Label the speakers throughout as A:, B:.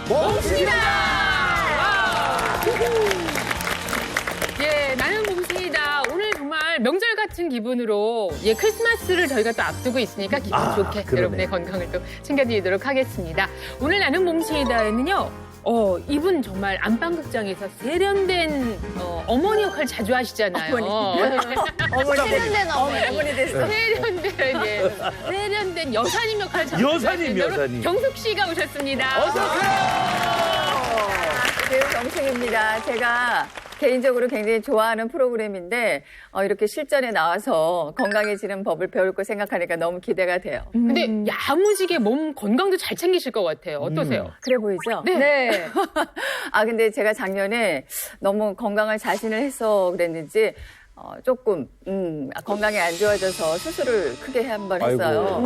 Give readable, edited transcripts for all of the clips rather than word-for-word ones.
A: 몸쓰기다! 예, 나는 몸쓰기다. 오늘 정말 명절 같은 기분으로 크리스마스를 저희가 또 앞두고 있으니까 기분 좋게
B: 그러네.
A: 여러분의 건강을 또 챙겨드리도록 하겠습니다. 오늘 나는 몸쓰기다에는요. 이분 정말 안방극장에서 세련된 어머니 역할 자주 하시잖아요.
C: 세련된 어머니 됐어.
A: 세련된 여사님 역할 자주
B: 여사님,
A: 하시는
B: 여사님.
A: 경숙 씨가 오셨습니다.
C: 배우 정승입니다. 제가 개인적으로 굉장히 좋아하는 프로그램인데 이렇게 실전에 나와서 건강해지는 법을 배울 거 생각하니까 너무 기대가 돼요.
A: 근데 야무지게 몸 건강도 잘 챙기실 것 같아요. 어떠세요?
C: 그래 보이죠?
A: 네.
C: 근데 제가 작년에 너무 건강을 자신을 해서 그랬는지 조금 건강이 안 좋아져서 수술을 크게 한 번 했어요.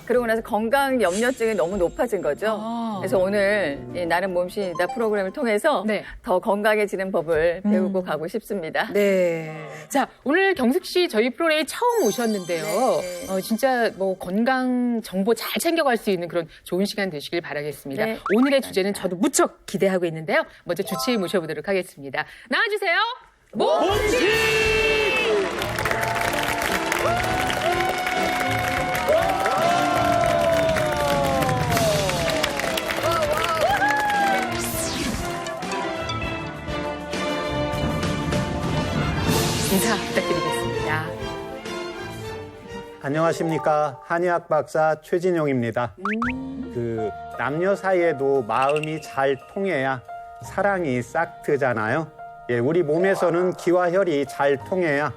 C: 그러고 나서 건강 염려증이 너무 높아진 거죠. 그래서 오늘 이 나는 몸신이다 프로그램을 통해서
A: 네.
C: 더 건강해지는 법을 배우고 가고 싶습니다.
A: 네. 자, 오늘 경숙 씨 저희 프로그램에 처음 오셨는데요.
C: 네.
A: 진짜 뭐 건강 정보 잘 챙겨갈 수 있는 그런 좋은 시간 되시길 바라겠습니다.
C: 네.
A: 오늘의 주제는 저도 무척 기대하고 있는데요. 먼저 주치의 모셔보도록 하겠습니다. 나와주세요. 인사 부탁드리겠습니다.
D: 안녕하십니까. 한의학 박사 최진용입니다. 남녀 사이에도 마음이 잘 통해야 사랑이 싹 트잖아요. 우리 몸에서는 기와 혈이 잘 통해야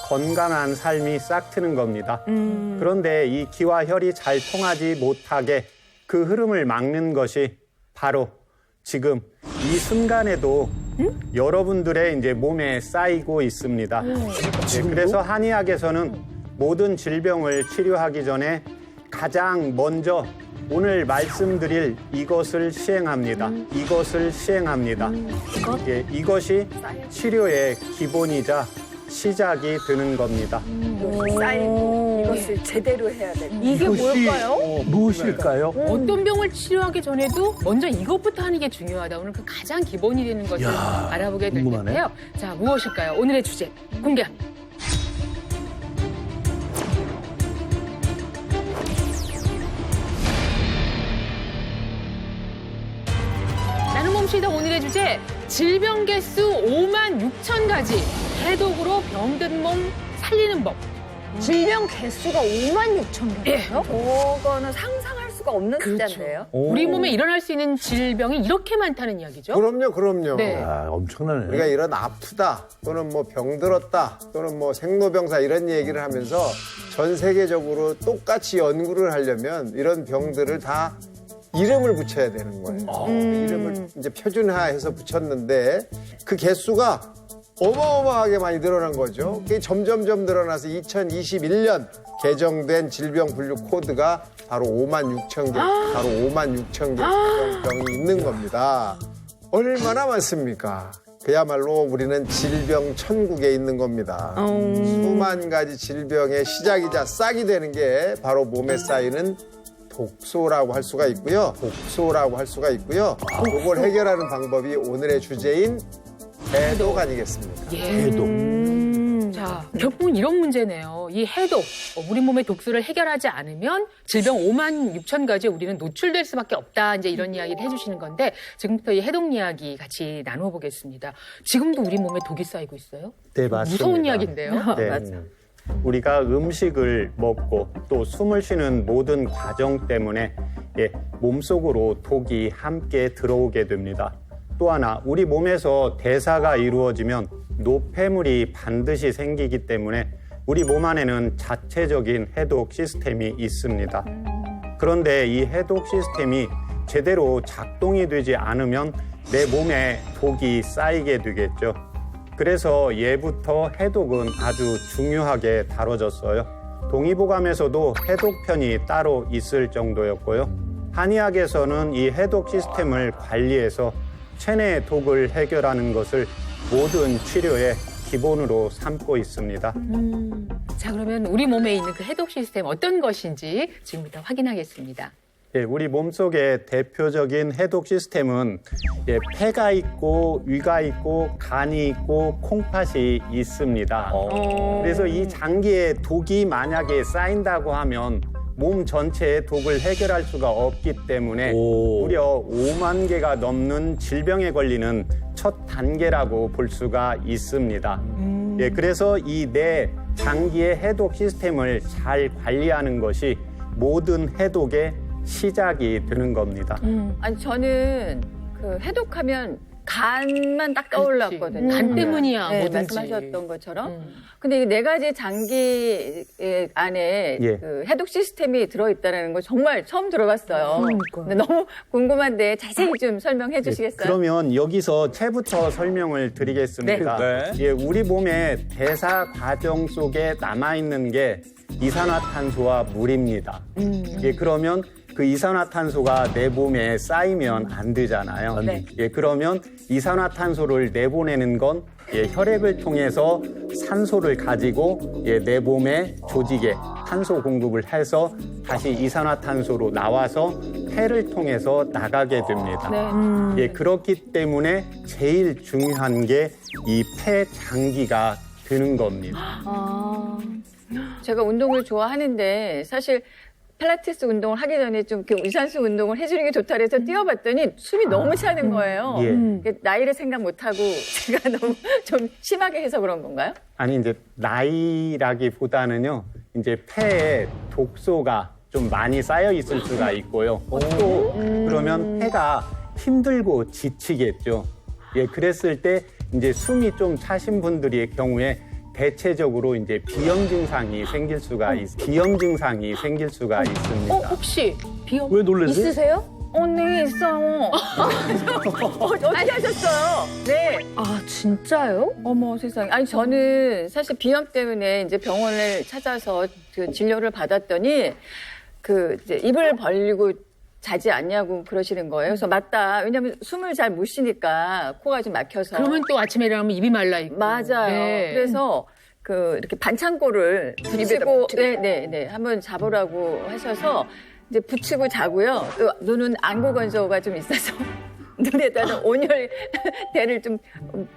D: 건강한 삶이 싹 트는 겁니다. 그런데 이 기와 혈이 잘 통하지 못하게 그 흐름을 막는 것이 바로 지금 이 순간에도 여러분들의 이제 몸에 쌓이고 있습니다. 그래서 한의학에서는 모든 질병을 치료하기 전에 가장 먼저 오늘 말씀드릴 이것을 시행합니다. 이것이 치료의 기본이자 시작이 되는 겁니다.
C: 쌓이고 이것을 제대로 해야 돼.
A: 이게 뭘까요?
B: 무엇일까요?
A: 어떤 병을 치료하기 전에도 먼저 이것부터 하는 게 중요하다. 오늘 그 가장 기본이 되는 것을 알아보게 될
B: 궁금하네.
A: 텐데요. 자, 무엇일까요? 오늘의 주제 공개합니다. 나는 몸쉬다 오늘의 주제 질병 개수 5만 6천 가지 해독으로 병든 몸 살리는 법.
E: 질병 개수가 5만 6천 개예요?
C: 저거는 상상할 수가 없는 숫자인데요.
A: 우리 몸에 일어날 수 있는 질병이 이렇게 많다는 이야기죠.
F: 그럼요.
A: 네.
B: 엄청나네.
F: 우리가 이런 아프다 또는 뭐 병들었다 또는 뭐 생로병사 이런 얘기를 하면서 전 세계적으로 똑같이 연구를 하려면 이런 병들을 다 이름을 붙여야 되는 거예요. 그 이름을 이제 표준화해서 붙였는데 그 개수가 어마어마하게 많이 늘어난 거죠. 그게 점점점 늘어나서 2021년 개정된 질병 분류 코드가 바로 5만 6천 개, 바로 5만 6천 개 질병병이 있는 겁니다. 얼마나 많습니까? 그야말로 우리는 질병 천국에 있는 겁니다. 수만 가지 질병의 시작이자 싹이 되는 게 바로 몸에 쌓이는 독소라고 할 수가 있고요. 그걸 해결하는 방법이 오늘의 주제인 해독 아니겠습니까?
B: 해독.
A: 자, 결국은 이런 문제네요. 이 해독, 우리 몸의 독소를 해결하지 않으면 질병 5만 6천 가지에 우리는 노출될 수밖에 없다. 이제 이런 이야기를 해주시는 건데 지금부터 이 해독 이야기 같이 나눠보겠습니다. 지금도 우리 몸에 독이 쌓이고 있어요?
D: 네, 맞습니다.
A: 무서운 이야기인데요.
D: 네.
C: 맞아.
D: 우리가 음식을 먹고 또 숨을 쉬는 모든 과정 때문에 몸속으로 독이 함께 들어오게 됩니다. 또 하나 우리 몸에서 대사가 이루어지면 노폐물이 반드시 생기기 때문에 우리 몸 안에는 자체적인 해독 시스템이 있습니다. 그런데 이 해독 시스템이 제대로 작동이 되지 않으면 내 몸에 독이 쌓이게 되겠죠. 그래서 예부터 해독은 아주 중요하게 다뤄졌어요. 동의보감에서도 해독편이 따로 있을 정도였고요. 한의학에서는 이 해독 시스템을 관리해서 체내 독을 해결하는 것을 모든 치료의 기본으로 삼고 있습니다.
A: 자, 그러면 우리 몸에 있는 그 해독 시스템 어떤 것인지 지금부터 확인하겠습니다.
D: 예, 우리 몸속의 대표적인 해독 시스템은 예, 폐가 있고 위가 있고 간이 있고 콩팥이 있습니다. 그래서 이 장기에 독이 만약에 쌓인다고 하면 몸 전체의 독을 해결할 수가 없기 때문에
B: 오.
D: 무려 5만 개가 넘는 질병에 걸리는 첫 단계라고 볼 수가 있습니다. 예, 그래서 이 내 장기의 해독 시스템을 잘 관리하는 것이 모든 해독의 시작이 되는 겁니다.
C: 아니 저는 그 해독하면 간만 딱 떠올랐거든요.
A: 간 때문이야,
C: 네,
A: 뭐든지.
C: 말씀하셨던 것처럼. 근데 이 네 가지 장기 안에
D: 예.
C: 그 해독 시스템이 들어있다는 걸 정말 처음 들어봤어요.
E: 그러니까요.
C: 근데 너무 궁금한데 자세히 좀 설명해 주시겠어요?
D: 그러면 여기서 채부터 설명을 드리겠습니다.
B: 네.
D: 예, 우리 몸의 대사 과정 속에 남아있는 게 이산화탄소와 물입니다. 예, 그러면 그 이산화탄소가 내 몸에 쌓이면 안 되잖아요.
C: 네.
D: 예, 그러면 이산화탄소를 내보내는 건 예, 혈액을 통해서 산소를 가지고 예, 내 몸의 조직에 탄소 공급을 해서 다시 이산화탄소로 나와서 폐를 통해서 나가게 됩니다.
C: 네.
D: 예, 그렇기 때문에 제일 중요한 게 이 폐장기가 되는 겁니다.
C: 제가 운동을 좋아하는데 사실 필라테스 운동을 하기 전에 좀 이렇게 유산소 운동을 해주는 게 좋다 그래서 뛰어봤더니 숨이 너무 차는 거예요.
D: 예.
C: 나이를 생각 못하고 제가 너무 좀 심하게 해서 그런 건가요?
D: 아니 이제 나이라기보다는요. 이제 폐에 독소가 좀 많이 쌓여 있을 수가 있고요. 또 그러면 폐가 힘들고 지치겠죠. 예, 그랬을 때 이제 숨이 좀 차신 분들의 경우에 대체적으로 이제 비염 증상이 생길 수가 있습니다.
A: 혹시 비염
B: 왜 놀라세요?
E: 있으세요?
C: 네, 있어요. 어떻게 하셨어요? 네.
E: 아, 진짜요?
C: 어머 세상에. 아니 저는 사실 비염 때문에 이제 병원을 찾아서 그 진료를 받았더니 그 이제 입을 벌리고 자지 않냐고 그러시는 거예요. 그래서 맞다. 왜냐면 숨을 잘 못 쉬니까 코가 좀 막혀서.
A: 그러면 또 아침에 일어나면 입이 말라 있고.
C: 맞아요.
A: 네.
C: 그래서 그 이렇게 반창고를 붙이고 네, 한번 잡으라고 하셔서 이제 붙이고 자고요. 또 눈은 안구 건조가 좀 있어서 눈에다가 온열 대를 좀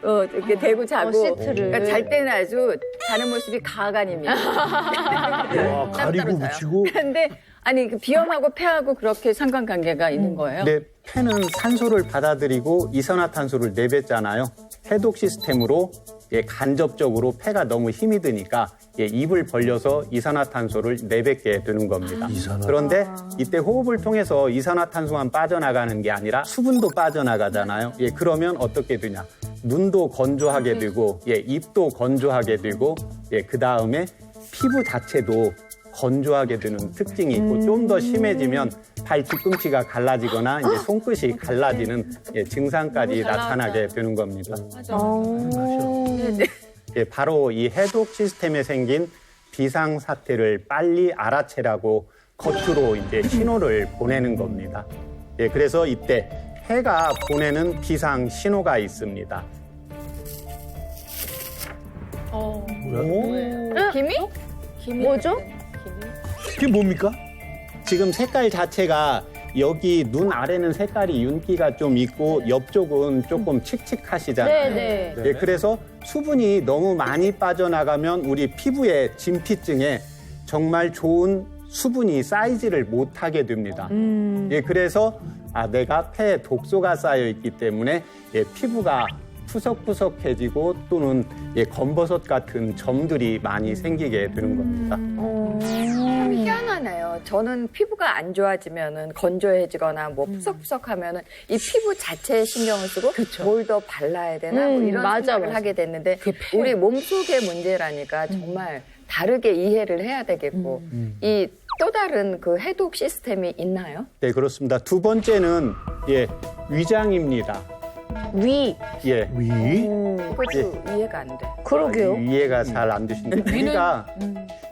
C: 이렇게 대고 자고.
E: 시트를.
C: 그러니까 잘 때는 아주 자는 모습이 가관입니다.
B: 와, 가리고
C: 땀 떨어져요.
B: 붙이고.
C: 근데 아니 그 비염하고 폐하고 그렇게 상관관계가 있는 거예요?
D: 근데 폐는 산소를 받아들이고 이산화탄소를 내뱉잖아요. 해독 시스템으로 예, 간접적으로 폐가 너무 힘이 드니까 예, 입을 벌려서 이산화탄소를 내뱉게 되는 겁니다. 그런데 이때 호흡을 통해서 이산화탄소만 빠져나가는 게 아니라 수분도 빠져나가잖아요. 예, 그러면 어떻게 되냐? 눈도 건조하게 되고 예, 입도 건조하게 되고 예, 그 다음에 피부 자체도 건조하게 되는 특징이 있고 좀 더 심해지면 발 뒤꿈치가 갈라지거나 이제 손끝이 갈라지는 예, 증상까지 나타나게 되는 겁니다. 예, 바로 이 해독 시스템에 생긴 비상 사태를 빨리 알아채라고 겉으로 이제 신호를 보내는 겁니다. 예, 그래서 이때 폐가 보내는 비상 신호가 있습니다.
C: 김이?
E: 뭐죠?
B: 그게 뭡니까?
D: 지금 색깔 자체가 여기 눈 아래는 색깔이 윤기가 좀 있고 옆쪽은 조금 칙칙하시잖아요.
E: 네네.
D: 예, 그래서 수분이 너무 많이 빠져나가면 우리 피부의 진피증에 정말 좋은 수분이 쌓이지를 못하게 됩니다. 예, 그래서 내가 폐에 독소가 쌓여 있기 때문에 예, 피부가 푸석푸석해지고 또는 예, 검버섯 같은 점들이 많이 생기게 되는 겁니다.
G: 참 희한하네요. 저는 피부가 안 좋아지면은 건조해지거나 뭐 푸석푸석하면은 이 피부 자체에 신경을 쓰고 뭘 더 발라야 되나 뭐 이런
E: 맞아,
G: 생각을
E: 맞아.
G: 하게 됐는데
A: 그 폐.
G: 우리 몸속의 문제라니까 정말 다르게 이해를 해야 되겠고 이 또 다른 그 해독 시스템이 있나요?
D: 네, 그렇습니다. 두 번째는 예, 위장입니다.
E: 위.
D: 예.
B: 위?
G: 그것도 이해가 안 돼.
E: 그러게요.
D: 이해가 잘 안 되시는데 우리가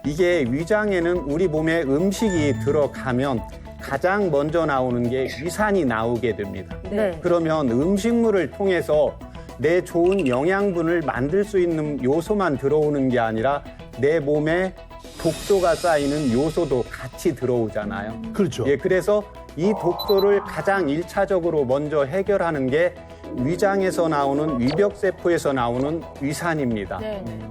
D: 이게 위장에는 우리 몸에 음식이 들어가면 가장 먼저 나오는 게 위산이 나오게 됩니다.
E: 네.
D: 그러면 음식물을 통해서 내 좋은 영양분을 만들 수 있는 요소만 들어오는 게 아니라 내 몸에 독소가 쌓이는 요소도 같이 들어오잖아요.
B: 그렇죠.
D: 예, 그래서 이 독소를 가장 1차적으로 먼저 해결하는 게 위장에서 나오는 위벽세포에서 나오는 위산입니다.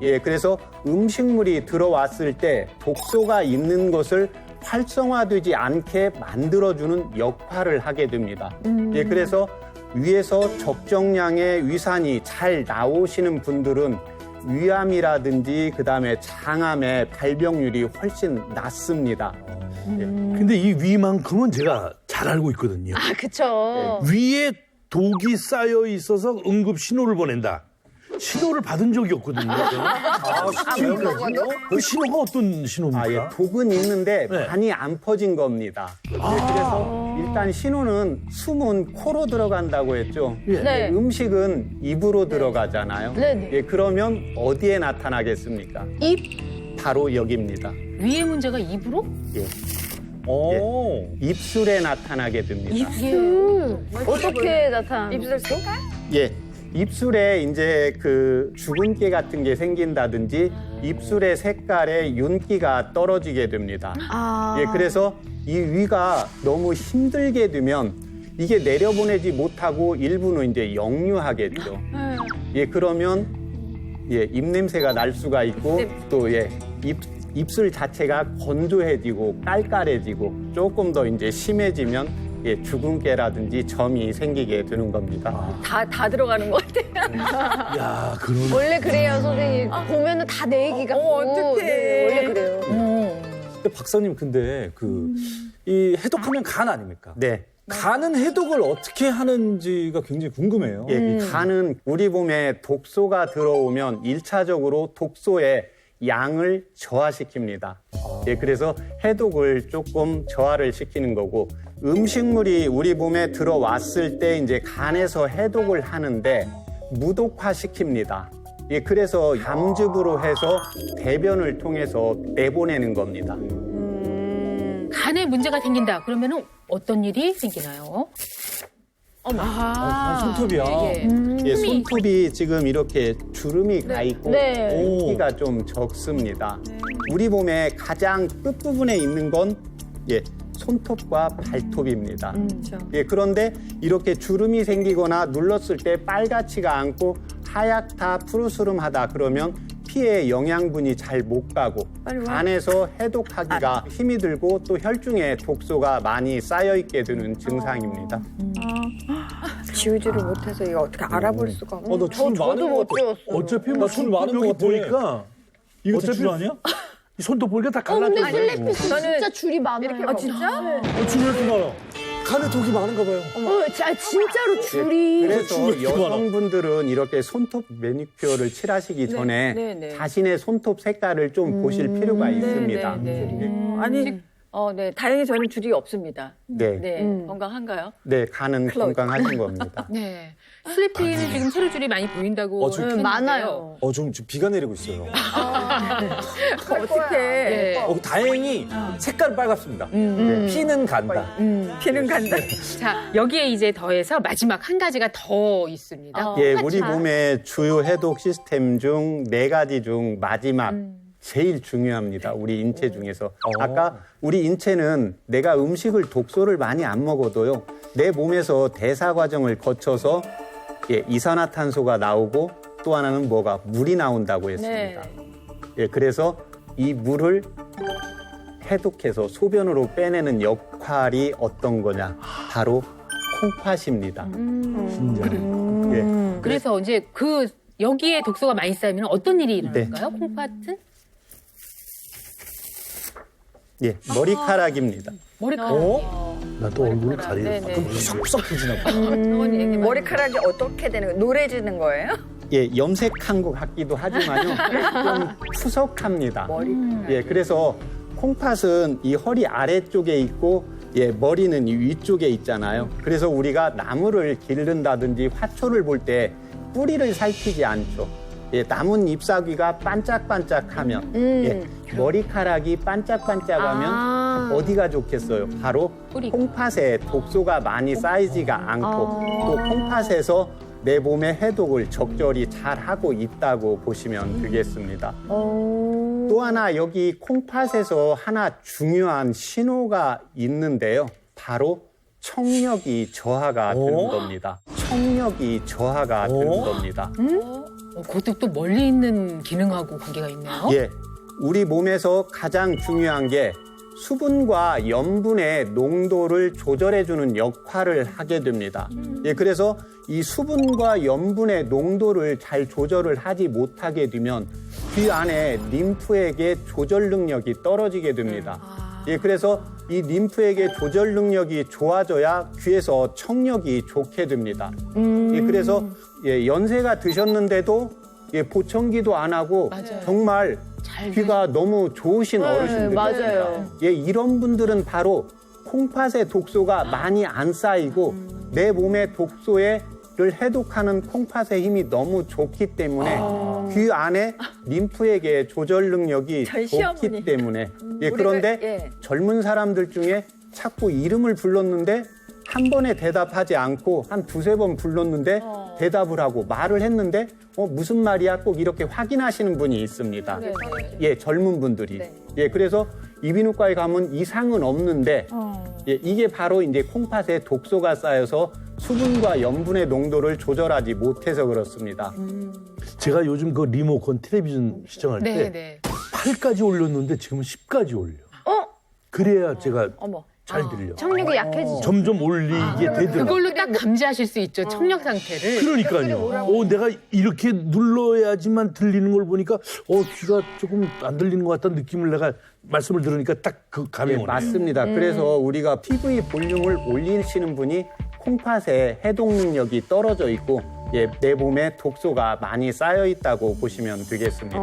D: 예, 그래서 음식물이 들어왔을 때 독소가 있는 것을 활성화되지 않게 만들어주는 역할을 하게 됩니다. 예, 그래서 위에서 적정량의 위산이 잘 나오시는 분들은 위암이라든지 그다음에 장암의 발병률이 훨씬 낮습니다.
B: 근데 이 위만큼은 제가 잘 알고 있거든요.
E: 아, 그쵸.
B: 위에 독이 쌓여 있어서 응급 신호를 보낸다. 신호를 받은 적이 없거든요. 그 신호가 어떤 신호입니까?
D: 아, 예, 독은 있는데
B: 네.
D: 많이 안 퍼진 겁니다. 예, 그래서 일단 신호는 숨은 코로 들어간다고 했죠.
B: 예.
E: 네.
D: 음식은 입으로 들어가잖아요.
E: 네네.
D: 예, 그러면 어디에 나타나겠습니까?
A: 입
D: 바로 여기입니다.
A: 위의 문제가 입으로?
D: 예. 예, 입술에 나타나게 됩니다.
E: 입술. 어떻게 나타나는
G: 입술 속?
D: 예. 입술에 이제 그 주근깨 같은 게 생긴다든지 입술의 색깔에 윤기가 떨어지게 됩니다.
E: 아.
D: 예, 그래서 이 위가 너무 힘들게 되면 이게 내려보내지 못하고 일부는 이제 역류하겠죠. 예, 그러면 예, 입냄새가 날 수가 있고 또 예, 입술 자체가 건조해지고 깔깔해지고 조금 더 이제 심해지면 예, 주근깨라든지 점이 생기게 되는 겁니다.
C: 다 들어가는 것 같아요.
B: 야, 그런.
E: 원래 그래요, 선생님. 보면은 다 내 얘기 같고.
C: 어떡해.
E: 네, 원래 그래요.
H: 근데 박사님 근데 이 해독하면 간 아닙니까?
D: 네.
H: 간은 해독을 어떻게 하는지가 굉장히 궁금해요.
D: 예, 간은 우리 몸에 독소가 들어오면 1차적으로 독소의 양을 저하시킵니다. 예, 그래서 해독을 조금 저하를 시키는 거고 음식물이 우리 몸에 들어왔을 때 이제 간에서 해독을 하는데 무독화 시킵니다. 예, 그래서 담즙으로 해서 대변을 통해서 내보내는 겁니다.
A: 간에 문제가 생긴다. 그러면은 어떤 일이 생기나요?
H: 손톱이야.
D: 예, 손톱이 지금 이렇게 주름이 가 있고
E: 네.
D: 윤기가 좀 적습니다. 우리 몸의 가장 끝부분에 있는 건 예, 손톱과 발톱입니다. 예, 그런데 이렇게 주름이 생기거나 눌렀을 때 빨갛지가 않고 하얗다, 푸르스름하다 그러면 피에 영양분이 잘 못 가고 간에서 해독하기가 힘이 들고 또 혈중에 독소가 많이 쌓여 있게 되는 증상입니다.
G: 지우지를 못해서 이거 어떻게 알아볼 수가 없네.
H: 너줄 많은 것 같아.
B: 어차피
H: 나줄 많은
B: 여기
H: 것 같아.
B: 보니까
H: 이거
B: 어차피-
H: 줄 아니야?
B: 이 손톱 보니까 다
E: 근데
B: 갈라져.
E: 슬리피스 진짜 줄이 많아요.
C: 진짜?
H: 줄 이렇게 많아. 간에 독이 많은가 봐요.
E: 진짜로 줄이.
D: 그래서 여성분들은 이렇게 손톱 매니큐어를 칠하시기 전에
C: 네, 네.
D: 자신의 손톱 색깔을 좀 보실 필요가 있습니다.
C: 아니, 네. 다행히 저는 줄이 없습니다.
D: 네.
C: 네. 건강한가요?
D: 네, 간은 건강하신 겁니다.
A: 네. 슬리피는 지금 세로줄이 많이 보인다고.
H: 줄
E: 많아요.
H: 지금 비가 내리고 있어요.
C: 어떻게
A: 네.
H: 다행히 색깔은 빨갛습니다. 피는 간다.
C: 피는 간다.
A: 자, 여기에 이제 더해서 마지막 한 가지가 더 있습니다.
D: 예, 우리 몸의 주요 해독 시스템 중 4가지 중 마지막 제일 중요합니다. 우리 인체 중에서. 아까 우리 인체는 내가 음식을 독소를 많이 안 먹어도요. 내 몸에서 대사 과정을 거쳐서 예, 이산화탄소가 나오고 또 하나는 뭐가 물이 나온다고 했습니다. 예, 그래서 이 물을 해독해서 소변으로 빼내는 역할이 어떤 거냐? 바로 콩팥입니다. 예.
A: 그래서 이제 여기에 독소가 많이 쌓이면 어떤 일이 일어날까요? 콩팥은?
D: 예, 머리카락입니다.
A: 머리카락.
B: 나 또 얼굴을 가리려.
C: 네네.
H: 푸석푸석해지나 봐.
G: 머리카락이 어떻게 되는 거예요? 노래지는 거예요?
D: 예, 염색한 것 같기도 하지만요. 좀 푸석합니다.
G: 머리카락.
D: 예, 그래서 콩팥은 이 허리 아래쪽에 있고 예, 머리는 이 위쪽에 있잖아요. 그래서 우리가 나무를 기른다든지 화초를 볼 때 뿌리를 살피지 않죠. 예, 남은 잎사귀가 반짝반짝하면 예, 머리카락이 반짝반짝하면 어디가 좋겠어요? 바로
A: 뿌리.
D: 콩팥에 독소가 많이 쌓이지가 않고 또 콩팥에서 내 몸의 해독을 적절히 잘 하고 있다고 보시면 되겠습니다. 또 하나 여기 콩팥에서 하나 중요한 신호가 있는데요. 바로 청력이 저하가 되는 겁니다. 청력이 저하가 되는 겁니다.
A: 그것도 또 멀리 있는 기능하고 관계가 있네요.
D: 예, 우리 몸에서 가장 중요한 게 수분과 염분의 농도를 조절해주는 역할을 하게 됩니다. 예, 그래서 이 수분과 염분의 농도를 잘 조절을 하지 못하게 되면 귀 안에 림프에게 조절 능력이 떨어지게 됩니다. 예, 그래서 이 림프에게 조절 능력이 좋아져야 귀에서 청력이 좋게 됩니다. 예, 그래서 연세가 드셨는데도 보청기도 안 하고
A: 맞아요.
D: 정말 귀가 너무 좋으신 어르신들입니다.
C: 맞아요.
D: 예, 이런 분들은 바로 콩팥의 독소가 많이 안 쌓이고 내 몸의 독소를 해독하는 콩팥의 힘이 너무 좋기 때문에 귀 안에 림프에게 조절 능력이
G: 저희
D: 좋기
G: 시어머니.
D: 때문에 그런데 젊은 사람들 중에 자꾸 이름을 불렀는데 한 번에 대답하지 않고 한 두세 번 불렀는데 대답을 하고 말을 했는데 무슨 말이야 꼭 이렇게 확인하시는 분이 있습니다. 예, 젊은 분들이. 예, 그래서 이비인후과에 가면 이상은 없는데 예, 이게 바로 이제 콩팥에 독소가 쌓여서 수분과 염분의 농도를 조절하지 못해서 그렇습니다.
B: 제가 요즘 그 리모컨 텔레비전 시청할 때
A: 네.
B: 8까지 올렸는데 지금은 10까지 올려. 그래야 제가 잘 들려.
E: 청력이 약해지죠.
B: 점점 올리게 되더라고요.
A: 그걸로 딱 감지하실 수 있죠. 청력 상태를.
B: 그러니까요. 내가 이렇게 눌러야지만 들리는 걸 보니까 귀가 조금 안 들리는 것 같다는 느낌을 내가 말씀을 들으니까 딱 그 감이
D: 예,
B: 오네요.
D: 맞습니다. 그래서 우리가 TV 볼륨을 올리시는 분이 콩팥의 해독 능력이 떨어져 있고 예, 내 몸에 독소가 많이 쌓여 있다고 보시면 되겠습니다.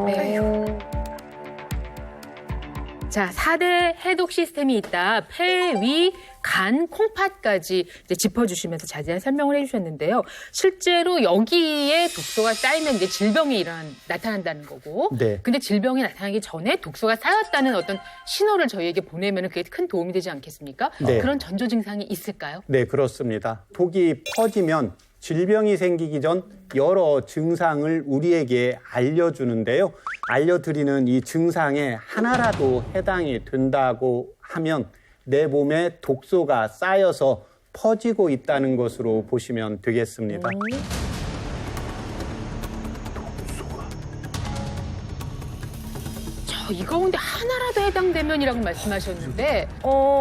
A: 자, 4대 해독 시스템이 있다. 폐, 위, 간, 콩팥까지 이제 짚어주시면서 자세한 설명을 해주셨는데요. 실제로 여기에 독소가 쌓이면 이제 질병이 나타난다는 거고.
D: 네.
A: 근데 질병이 나타나기 전에 독소가 쌓였다는 어떤 신호를 저희에게 보내면 그게 큰 도움이 되지 않겠습니까?
D: 네.
A: 그런 전조 증상이 있을까요?
D: 네, 그렇습니다. 독이 퍼지면 질병이 생기기 전 여러 증상을 우리에게 알려주는데요. 알려드리는 이 증상에 하나라도 해당이 된다고 하면 내 몸에 독소가 쌓여서 퍼지고 있다는 것으로 보시면 되겠습니다.
A: 이 가운데 하나라도 해당되면이라고 말씀하셨는데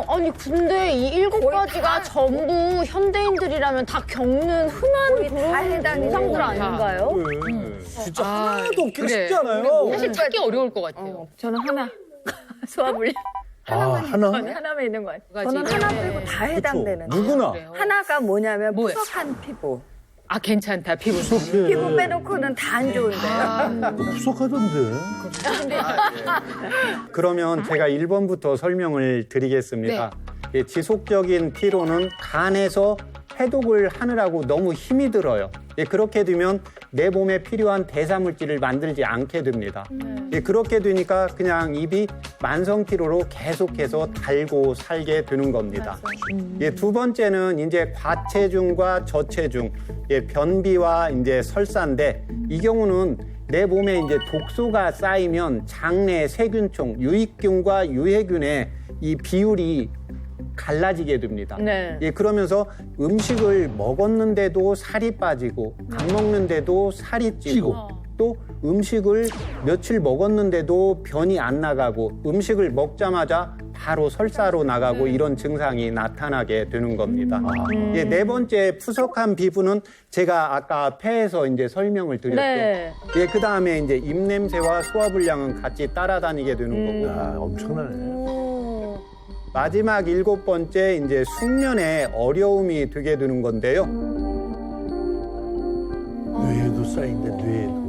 E: 아니 근데 이 7가지가 전부 현대인들이라면 다 겪는 흔한
G: 거의 다
E: 그런
G: 해당이
E: 증상들
G: 되는
E: 아닌가요?
H: 진짜 하나도 없기가
A: 그래.
H: 쉽지 않아요.
A: 사실 찾기 어려울 것 같아요.
G: 저는 하나 소화불량
B: 하나?
G: 하나만 있는 것 같아요. 저는
A: 가지는.
G: 하나 빼고 다 해당되는.
H: 누구나.
A: 그래요?
G: 하나가 뭐냐면
A: 뭐예요?
G: 푸석한 피부.
A: 아, 괜찮다. 피부.
G: 피부 빼놓고는 다 안 좋은데요.
B: 구속하던데.
D: 그러면 제가 1번부터 설명을 드리겠습니다. 예, 지속적인 피로는 간에서 해독을 하느라고 너무 힘이 들어요. 예, 그렇게 되면 내 몸에 필요한 대사물질을 만들지 않게 됩니다. 예, 그렇게 되니까 그냥 입이 만성 피로로 계속해서 달고 살게 되는 겁니다. 예, 두 번째는 이제 과체중과 저체중, 예, 변비와 이제 설사인데 이 경우는 내 몸에 이제 독소가 쌓이면 장내 세균총, 유익균과 유해균의 이 비율이 갈라지게 됩니다.
E: 네.
D: 예, 그러면서 음식을 먹었는데도 살이 빠지고 안 먹는데도 살이 찌고 또 음식을 며칠 먹었는데도 변이 안 나가고 음식을 먹자마자 바로 설사로 나가고 이런 증상이 나타나게 되는 겁니다. 예, 네 번째 푸석한 피부는 제가 아까 폐에서 이제 설명을 드렸죠.
E: 네.
D: 예, 그 다음에 이제 입냄새와 소화불량은 같이 따라다니게 되는 거고.
B: 엄청나네.
D: 마지막 7번째 이제 숙면에 어려움이 되게 되는 건데요.
B: 뇌에도 쌓인데 뇌에도.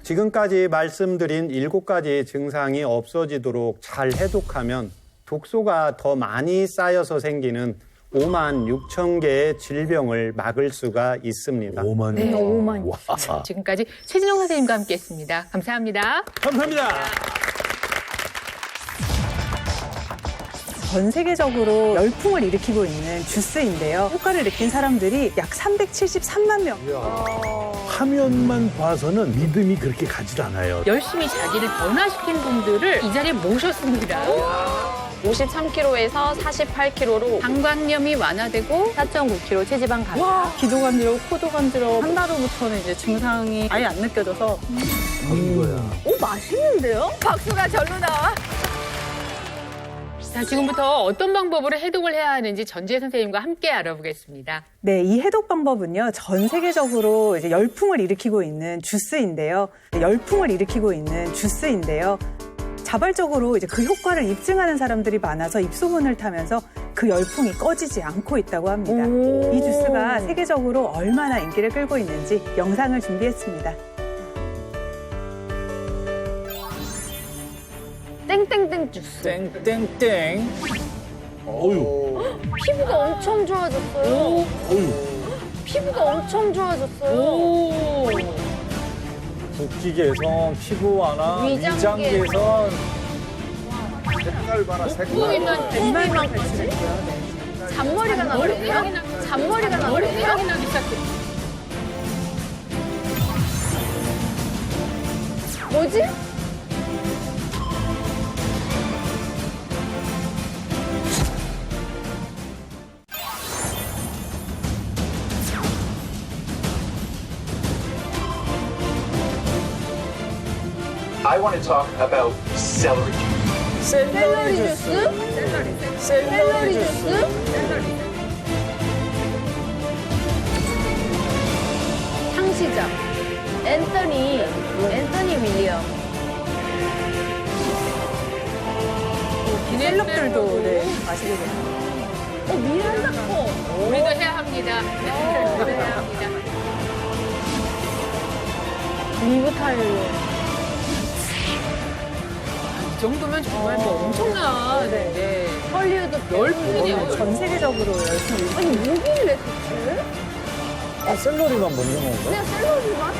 D: 지금까지 말씀드린 7가지 증상이 없어지도록 잘 해독하면 독소가 더 많이 쌓여서 생기는 5만 6천 개의 질병을 막을 수가 있습니다.
B: 5만.
A: 네.
E: 5만.
B: 와.
A: 지금까지 최진영 선생님과 함께했습니다. 감사합니다.
B: 감사합니다.
I: 전 세계적으로 열풍을 일으키고 있는 주스인데요. 효과를 느낀 사람들이 약 373만 명.
B: 화면만 봐서는 믿음이 그렇게 가질 않아요.
A: 열심히 자기를 변화시킨 분들을 이 자리에 모셨습니다.
E: 53kg에서 48kg로
A: 방광염이 완화되고
E: 4.9kg 체지방 감량.
I: 기도 간지러워, 코도 간지러워. 한 달 후부터는 이제 증상이 아예 안 느껴져서
E: 오, 맛있는데요?
C: 박수가 절로 나와.
A: 자, 지금부터 어떤 방법으로 해독을 해야 하는지 전지혜 선생님과 함께 알아보겠습니다.
I: 네, 이 해독 방법은요, 전 세계적으로 이제 열풍을 일으키고 있는 주스인데요. 자발적으로 이제 그 효과를 입증하는 사람들이 많아서 입소문을 타면서 그 열풍이 꺼지지 않고 있다고 합니다. 이 주스가 세계적으로 얼마나 인기를 끌고 있는지 영상을 준비했습니다.
E: 땡땡땡 주스.
H: 땡땡땡.
B: 어유,
E: 피부가 엄청 좋아졌어요. 피부가 엄청 좋아졌어요.
H: 붓기 개선, 피부 완화,
E: 위장
H: 위장 개선.
F: 색깔 봐라, 색깔.
A: 보이면
I: 빈말만 발치를게요. 네.
E: 잔머리가 나거든요. 잔머리가 나거든요.
A: 머리카락이 나기 시작해.
E: 뭐지?
J: I want to talk about celery.
H: 샐러리 주스. 샐러리 주스.
E: 창시자. 앤서니 윌리엄.
I: 셀럽들도 네, 마시게 돼요.
E: 미란다 코.
A: 우리도 해야 합니다. 우리도 해야 합니다.
E: 리브 타일러.
A: 이 정도면 정말 뭐 엄청난 네.
E: 헐리우드
A: 열풍이네요.
I: 전 세계적으로 열풍이
E: 아니 뭐길래 대체?
H: 아, 샐러리만 먹는 건가?
E: 그냥 샐러리만?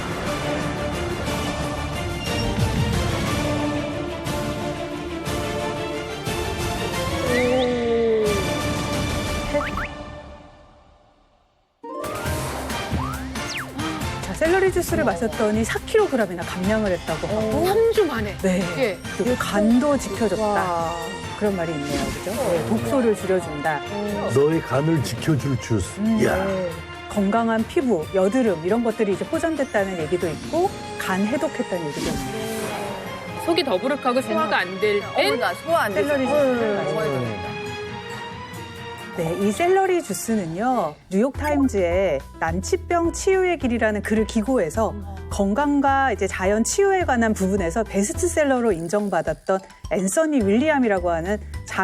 I: 자, 셀러리 주스를 마셨더니 4kg이나 감량을 했다고 하고
A: 3주 만에.
I: 네.
A: 예.
I: 그리고 간도 지켜줬다. 그런 말이 있네요. 그죠? 네, 독소를 줄여준다.
B: 너의 간을 지켜줄 주스. 야,
I: 건강한 피부, 여드름 이런 것들이 이제 호전됐다는 얘기도 있고 간 해독했다는 얘기도 있고
A: 속이 더부룩하고 소화가 안 될 땐
C: 어머나, 소화 안 되죠.
I: 셀러리 주스를 마시고 네, 이 셀러리 주스는요, 뉴욕타임즈에 난치병 치유의 길이라는 글을 기고해서 건강과 이제 자연 치유에 관한 부분에서 베스트셀러로 인정받았던 앤서니 윌리엄이라고 하는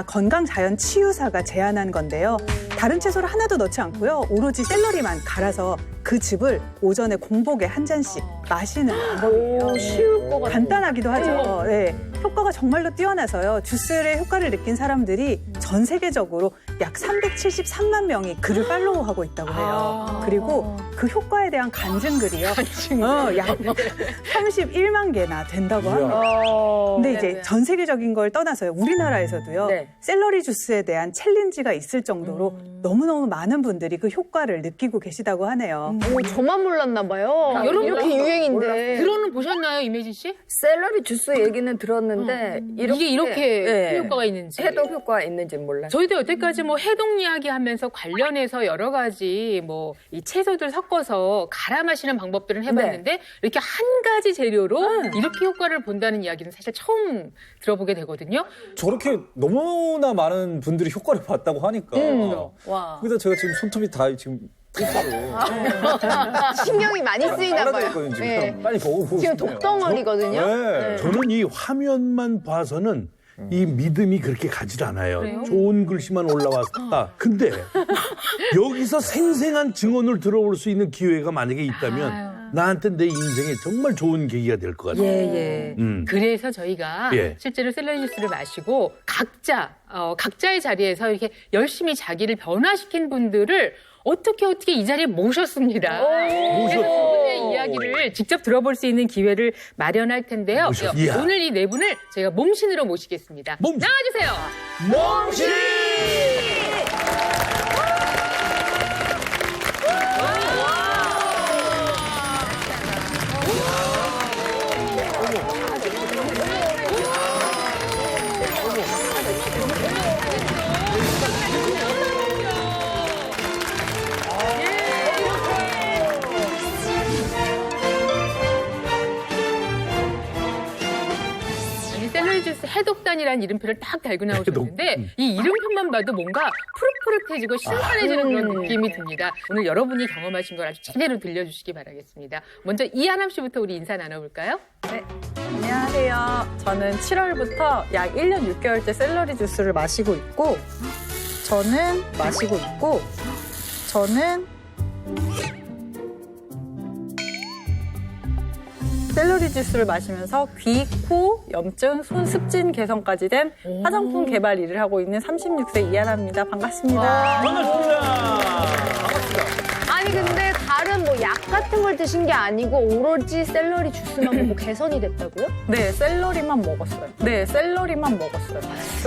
I: 건강 자연 치유사가 제안한 건데요. 다른 채소를 하나도 넣지 않고요. 오로지 샐러리만 갈아서 그 즙을 오전에 공복에 한 잔씩 마시는 방법이에요.
E: 쉬울 것 같아.
I: 간단하기도 하죠. 네, 효과가 정말로 뛰어나서요. 주스의 효과를 느낀 사람들이 전 세계적으로 약 373만 명이 그를 팔로우하고 있다고 해요. 그리고 그 효과에 대한 간증글이요. 약 31만 개나 된다고 합니다. 근데 이제 전 세계적인 걸 떠나서요. 우리나라에서도요.
C: 네.
I: 샐러리 주스에 대한 챌린지가 있을 정도로 너무너무 많은 분들이 그 효과를 느끼고 계시다고 하네요.
E: 오, 저만 몰랐나 봐요. 이렇게 유행인데.
A: 들어는 보셨나요, 이매진 씨?
C: 샐러리 주스 얘기는 들었는데
A: 이게 이렇게
C: 네.
A: 효과가 있는지.
C: 해독 효과가 있는지 몰랐어요.
A: 저희도 여태까지 뭐 해독 이야기 하면서 관련해서 여러 가지 뭐 이 채소들 섞어서 갈아 마시는 방법들은 해봤는데 이렇게 한 가지 재료로 이렇게 효과를 본다는 이야기는 사실 처음 들어보게 되거든요.
H: 저렇게 너무나 많은 분들이 효과를 봤다고 하니까.
C: 와.
H: 그래서 제가 지금 손톱이 다 지금 일자로
E: 신경이 많이 쓰이나 봐요.
H: 빨라졌거든요, 지금.
E: 네.
H: 빨리 먹어보고
E: 지금
H: 싶네요.
E: 독덩어리거든요.
H: 네.
B: 저는 이 화면만 봐서는 이 믿음이 그렇게 가질 않아요.
A: 그래요?
B: 좋은 글씨만 올라왔다. 근데 여기서 생생한 증언을 들어볼 수 있는 기회가 만약에 있다면 나한테 내 인생에 정말 좋은 계기가 될 것 같아요.
A: 예. 그래서 저희가
B: 예.
A: 실제로 샐러리 주스를 마시고 각자의 자리에서 이렇게 열심히 자기를 변화시킨 분들을 어떻게 이 자리에 모셨습니다. 그래서 그분의 이야기를 직접 들어볼 수 있는 기회를 마련할 텐데요.
B: 이야.
A: 오늘 이 네 분을 제가 몸신으로 모시겠습니다.
B: 몸신.
A: 나와주세요.
B: 몸신!
A: 이 샐러리 주스 해독단이라는 이름표를 딱 달고 나오셨는데 이 이름표만 봐도 뭔가 푸릇푸릇해지고 신선해지는 그런 느낌이 듭니다. 오늘 여러분이 경험하신 걸 아주 제대로 들려주시기 바라겠습니다. 먼저 이하남 씨부터 우리 인사 나눠볼까요?
I: 네, 안녕하세요. 저는 7월부터 약 1년 6개월째 샐러리 주스를 마시고 있고, 저는 샐러리 주스를 마시면서 귀, 코, 염증, 손 습진 개선까지 된 화장품 개발 일을 하고 있는 36세 이하나입니다. 반갑습니다.
E: 아니 근데 다른 뭐 약 같은 걸 드신 게 아니고 오로지 샐러리 주스만 먹고 개선이 됐다고요?
I: 네, 샐러리만 먹었어요.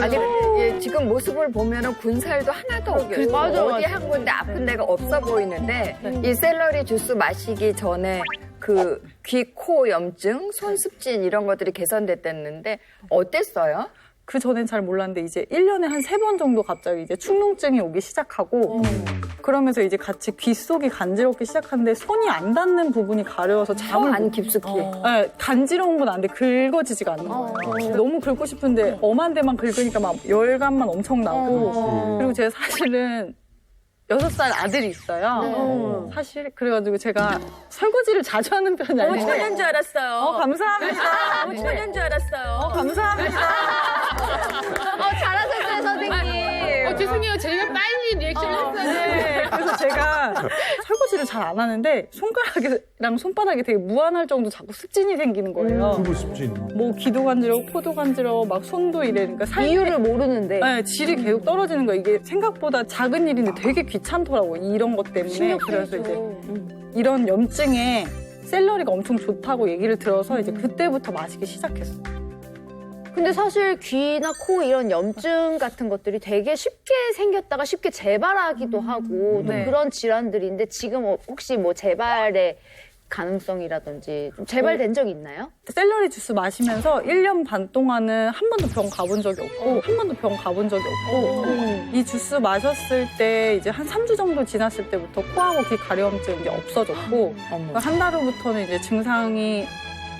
G: 아니 예, 지금 모습을 보면은 군살도 하나도 없고
E: 맞아,
G: 어디
E: 맞아.
G: 한 군데 아픈 데가 없어 보이는데 이 샐러리 주스 마시기 전에 그 귀, 코 염증, 손 습진 이런 것들이 개선됐다는데 어땠어요?
I: 그 전엔 잘 몰랐는데 이제 1년에 한 3번 정도 갑자기 이제 축농증이 오기 시작하고 그러면서 이제 같이 귀 속이 간지럽기 시작하는데 손이 안 닿는 부분이 가려워서 잠을
G: 안 깊숙이.
I: 네, 간지러운 건 아닌데 긁어지지가 않는 거예요. 너무 긁고 싶은데 엄한 데만 긁으니까 막 열감만 엄청 나고 그리고 제가 사실은 6살 아들이 있어요. 사실 그래가지고 제가 설거지를 자주 하는 편이 아닌데
G: 초년 줄 알았어요.
I: 감사합니다.
G: 초년 줄 알았어요.
I: 감사합니다.
E: 잘하셨어요 선생님.
A: 죄송해요. 저희가 빨리 리액션을 했어요.
I: 네, 그래서 제가 설거지를 잘 안 하는데 손가락이랑 손바닥이 되게 무한할 정도 자꾸 습진이 생기는 거예요.
B: 그거 습진.
I: 뭐 귀도 간지러워, 코도 간지러워, 막 손도 이래니까
E: 이유를 모르는데.
I: 네, 질이 계속 떨어지는 거예요. 이게 생각보다 작은 일인데 되게 귀찮더라고 이런 것 때문에. 그래서 이제 이런 염증에 샐러리가 엄청 좋다고 얘기를 들어서 이제 그때부터 마시기 시작했어요.
E: 근데 사실 귀나 코 이런 염증 같은 것들이 되게 쉽게 생겼다가 쉽게 재발하기도 하고 또
I: 네.
E: 그런 질환들인데 지금 혹시 뭐 재발의 가능성이라든지 좀 재발된 적 있나요?
I: 샐러리 주스 마시면서 1년 반 동안은 한 번도 병 가본 적이 없고 이 주스 마셨을 때 이제 한 3주 정도 지났을 때부터 코하고 귀 가려움증이 이제 없어졌고 그러니까 한 달 후부터는 이제 증상이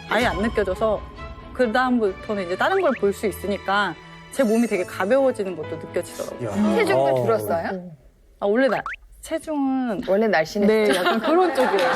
I: 아예 안 느껴져서 그 다음부터는 이제 다른 걸 볼 수 있으니까 제 몸이 되게 가벼워지는 것도 느껴지더라고요.
G: 체중도 줄었어요?
I: 아, 원래 체중은
G: 원래 날씬했어요.
I: 네, 약간 그런 쪽이에요.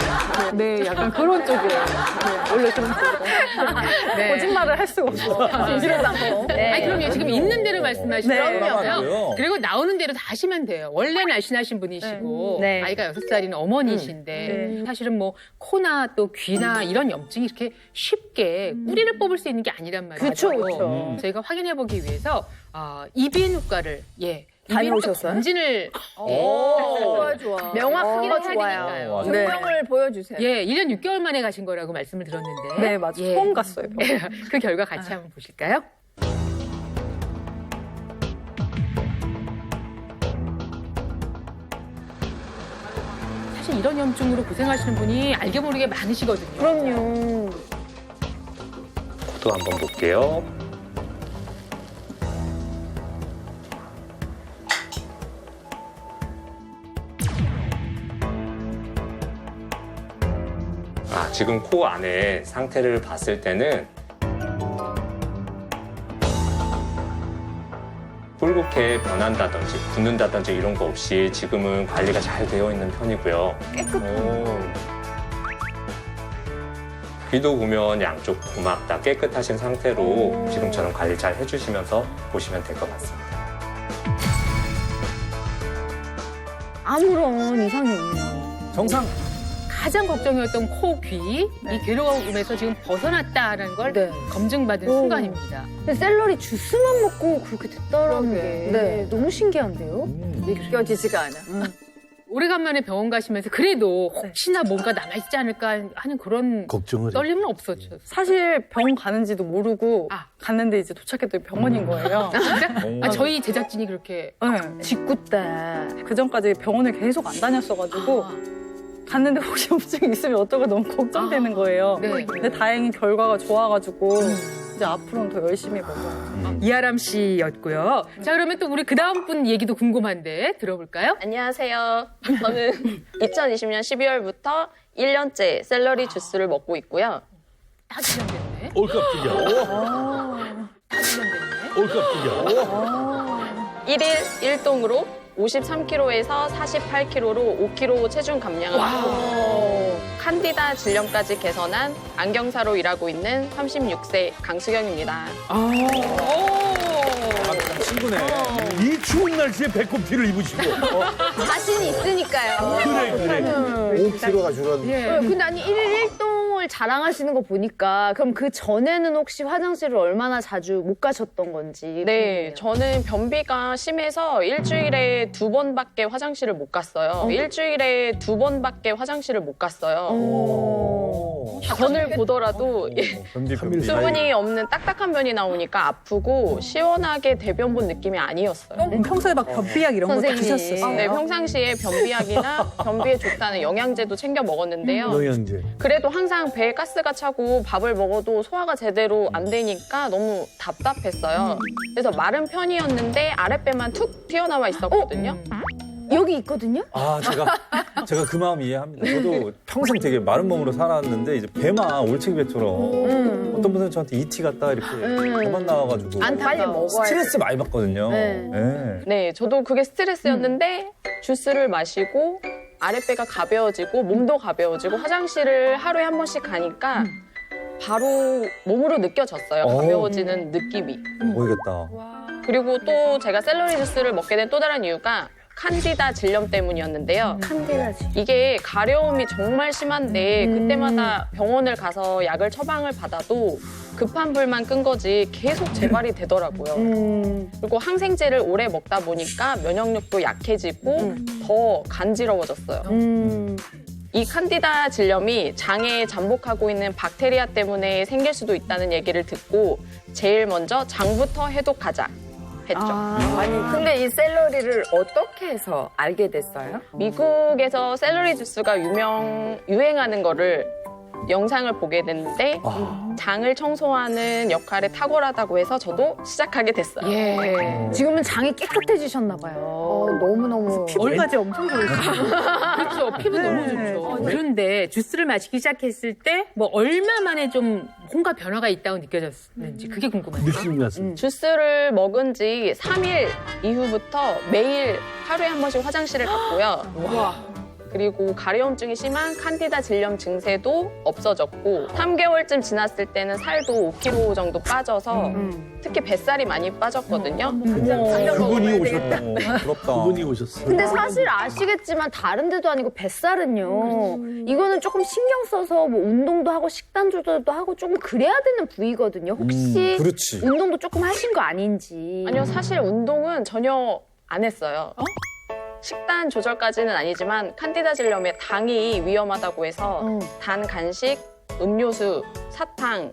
I: 네, 약간 그런 쪽이에요. 네, 원래 그런 쪽이에요.
A: 네.
I: 거짓말을 할 수가 없어. 진실을 담고.
A: 아니, 그럼요. 지금 있는 대로 말씀하시면
I: 네.
A: 되고요. 그리고 나오는 대로 다 하시면 돼요. 원래 날씬하신 분이시고
E: 네.
A: 아이가 6살인 어머니신데 사실은 뭐 코나 또 귀나 이런 염증이 이렇게 쉽게 뿌리를 뽑을 수 있는 게 아니란 말이에요.
E: 그쵸.
A: 저희가 확인해보기 위해서 이비인후과를
G: 다녀오셨어요?
A: 검진을
G: 좋아.
E: 명확하게
A: 해야
E: 좋아요.
A: 되니까요.
G: 네. 증명을 보여주세요.
A: 예, 1년 6개월 만에 가신 거라고 말씀을 들었는데.
I: 네, 맞아요.
A: 예.
I: 처음 갔어요.
A: 그 결과 같이 한번 보실까요? 사실 이런 염증으로 고생하시는 분이 알게 모르게 많으시거든요.
E: 그럼요.
K: 또 한번 볼게요. 지금 코 안에 상태를 봤을 때는 뿔굣게 변한다든지 붓는다든지 이런 거 없이 지금은 관리가 잘 되어 있는 편이고요. 깨끗한. 귀도 보면 양쪽 고막 다 깨끗하신 상태로 지금처럼 관리 잘 해주시면서 보시면 될 것 같습니다.
E: 아무런 이상이 없네요.
H: 정상.
A: 가장 걱정이었던 코, 귀, 이 괴로움에서 지금 벗어났다는 걸 검증받은 순간입니다.
E: 근데 샐러리 주스만 먹고 그렇게 됐다라는 게
G: 네.
E: 너무 신기한데요?
G: 믿겨지지가 않아.
A: 오래간만에 병원 가시면서 그래도 혹시나 뭔가 남아있지 않을까 하는 그런
B: 걱정을
A: 떨림은 없었죠.
L: 사실 병원 가는지도 모르고
A: 아.
L: 갔는데 이제 도착했더니 병원인 거예요.
A: 진짜? 저희 제작진이 그렇게
L: 네.
E: 직구 때.
L: 그 전까지 병원을 계속 안 다녔어가지고 갔는데 혹시 염증이 있으면 어떨까 너무 걱정되는 거예요.
A: 네.
L: 근데 다행히 결과가 좋아가지고 이제 앞으로는 더 열심히 먹어요.
A: 이하람 씨였고요. 자, 그러면 또 우리 그 다음 분 얘기도 궁금한데 들어볼까요?
M: 안녕하세요. 저는 2020년 12월부터 1년째 샐러리 주스를 먹고 있고요.
A: 다 지정됐네.
B: 깜짝이야.
A: 다 지정됐네.
B: 깜짝이야.
M: 1일 1동으로 53kg에서 48kg로 5kg 체중 감량을 하고 칸디다 질염까지 개선한 안경사로 일하고 있는 36세 강수경입니다.
H: 친구네.
B: 이 추운 날씨에 배꼽 티를 입으시고.
E: 자신이 있으니까요.
B: 그래.
F: 5kg가 줄었네.
E: 근데 아니 1일 1동을 자랑하시는 거 보니까 그럼 그 전에는 혹시 화장실을 얼마나 자주 못 가셨던 건지.
M: 네, 저는 변비가 심해서 일주일에 2번밖에 화장실을 못 갔어요. 일주일에 2번밖에 화장실을 못 갔어요. 변을 보더라도 수분이 없는 딱딱한 변이 나오니까 아프고 시원하게 대변 본 느낌이 아니었어요.
I: 평소에 막 변비약 이런 거 드셨었어요?
M: 네, 평상시에 변비약이나 변비에 좋다는 영양제도 챙겨 먹었는데요.
B: 영양제.
M: 그래도 항상 배에 가스가 차고 밥을 먹어도 소화가 제대로 안 되니까 너무 답답했어요. 그래서 마른 편이었는데 아랫배만 툭 튀어나와 있었거든요.
E: 여기 있거든요?
H: 아, 제가 그 마음 이해합니다. 저도 평생 되게 마른 몸으로 살았는데 이제 배만 올챙이배처럼 어떤 분들은 저한테 ET 같다 이렇게 배만 나와가지고
E: 빨리 먹어야
H: 스트레스 많이 받거든요.
E: 네.
M: 네, 저도 그게 스트레스였는데 주스를 마시고 아랫배가 가벼워지고 몸도 가벼워지고 화장실을 하루에 한 번씩 가니까 바로 몸으로 느껴졌어요. 가벼워지는 느낌이.
H: 모르겠다.
M: 그리고 또 제가 샐러리 주스를 먹게 된 또 다른 이유가 칸디다 질염 때문이었는데요. 이게 가려움이 정말 심한데 그때마다 병원을 가서 약을 처방을 받아도 급한 불만 끈 거지 계속 재발이 되더라고요. 그리고 항생제를 오래 먹다 보니까 면역력도 약해지고 더 간지러워졌어요. 이 칸디다 질염이 장에 잠복하고 있는 박테리아 때문에 생길 수도 있다는 얘기를 듣고 제일 먼저 장부터 해독하자 했죠.
G: 아니 근데 이 샐러리를 어떻게 해서 알게 됐어요?
M: 미국에서 샐러리 주스가 유행하는 거를 영상을 보게 됐는데 장을 청소하는 역할에 탁월하다고 해서 저도 시작하게 됐어요.
E: 지금은 장이 깨끗해지셨나 봐요.
G: 너무너무
A: 얼마지 엄청 좋으시죠. 그렇죠. 피부 너무 좋죠. 그런데 주스를 마시기 시작했을 때 뭐 얼마 만에 좀 뭔가 변화가 있다고 느껴졌는지 그게 궁금해요.
B: 느낌 났습니다.
M: 주스를 먹은 지 3일 이후부터 매일 하루에 한 번씩 화장실을 갔고요. 그리고 가려움증이 심한 칸디다 질염 증세도 없어졌고 3개월쯤 지났을 때는 살도 5kg 정도 빠져서 특히 뱃살이 많이 빠졌거든요.
B: 그분이 오셨다.
H: 부럽다.
B: 그분이 오셨어요.
E: 근데 사실 아시겠지만 다른 데도 아니고 뱃살은요. 이거는 조금 신경 써서 뭐 운동도 하고 식단 조절도 하고 조금 그래야 되는 부위거든요. 혹시
H: 그렇지.
E: 운동도 조금 하신 거 아닌지.
M: 아니요, 사실 운동은 전혀 안 했어요. 식단 조절까지는 아니지만 칸디다 질염에 당이 위험하다고 해서 단 간식, 음료수, 사탕,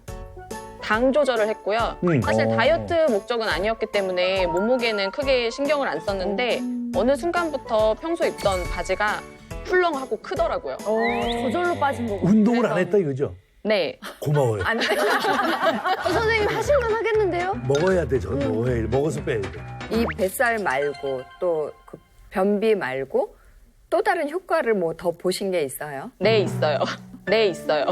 M: 당 조절을 했고요. 사실 다이어트 목적은 아니었기 때문에 몸무게는 크게 신경을 안 썼는데 어느 순간부터 평소 입던 바지가 풀렁하고 크더라고요.
E: 저절로 빠진 거고.
B: 운동을 안 했다 이거죠?
M: 네.
B: 고마워요.
M: 안 돼.
E: 선생님 하실만 하겠는데요?
B: 먹어야 돼. 저 먹어야 돼. 먹어서 빼야 돼.
G: 이 뱃살 말고 또 그 변비 말고 또 다른 효과를 뭐 더 보신 게 있어요?
M: 네, 있어요. 네, 있어요.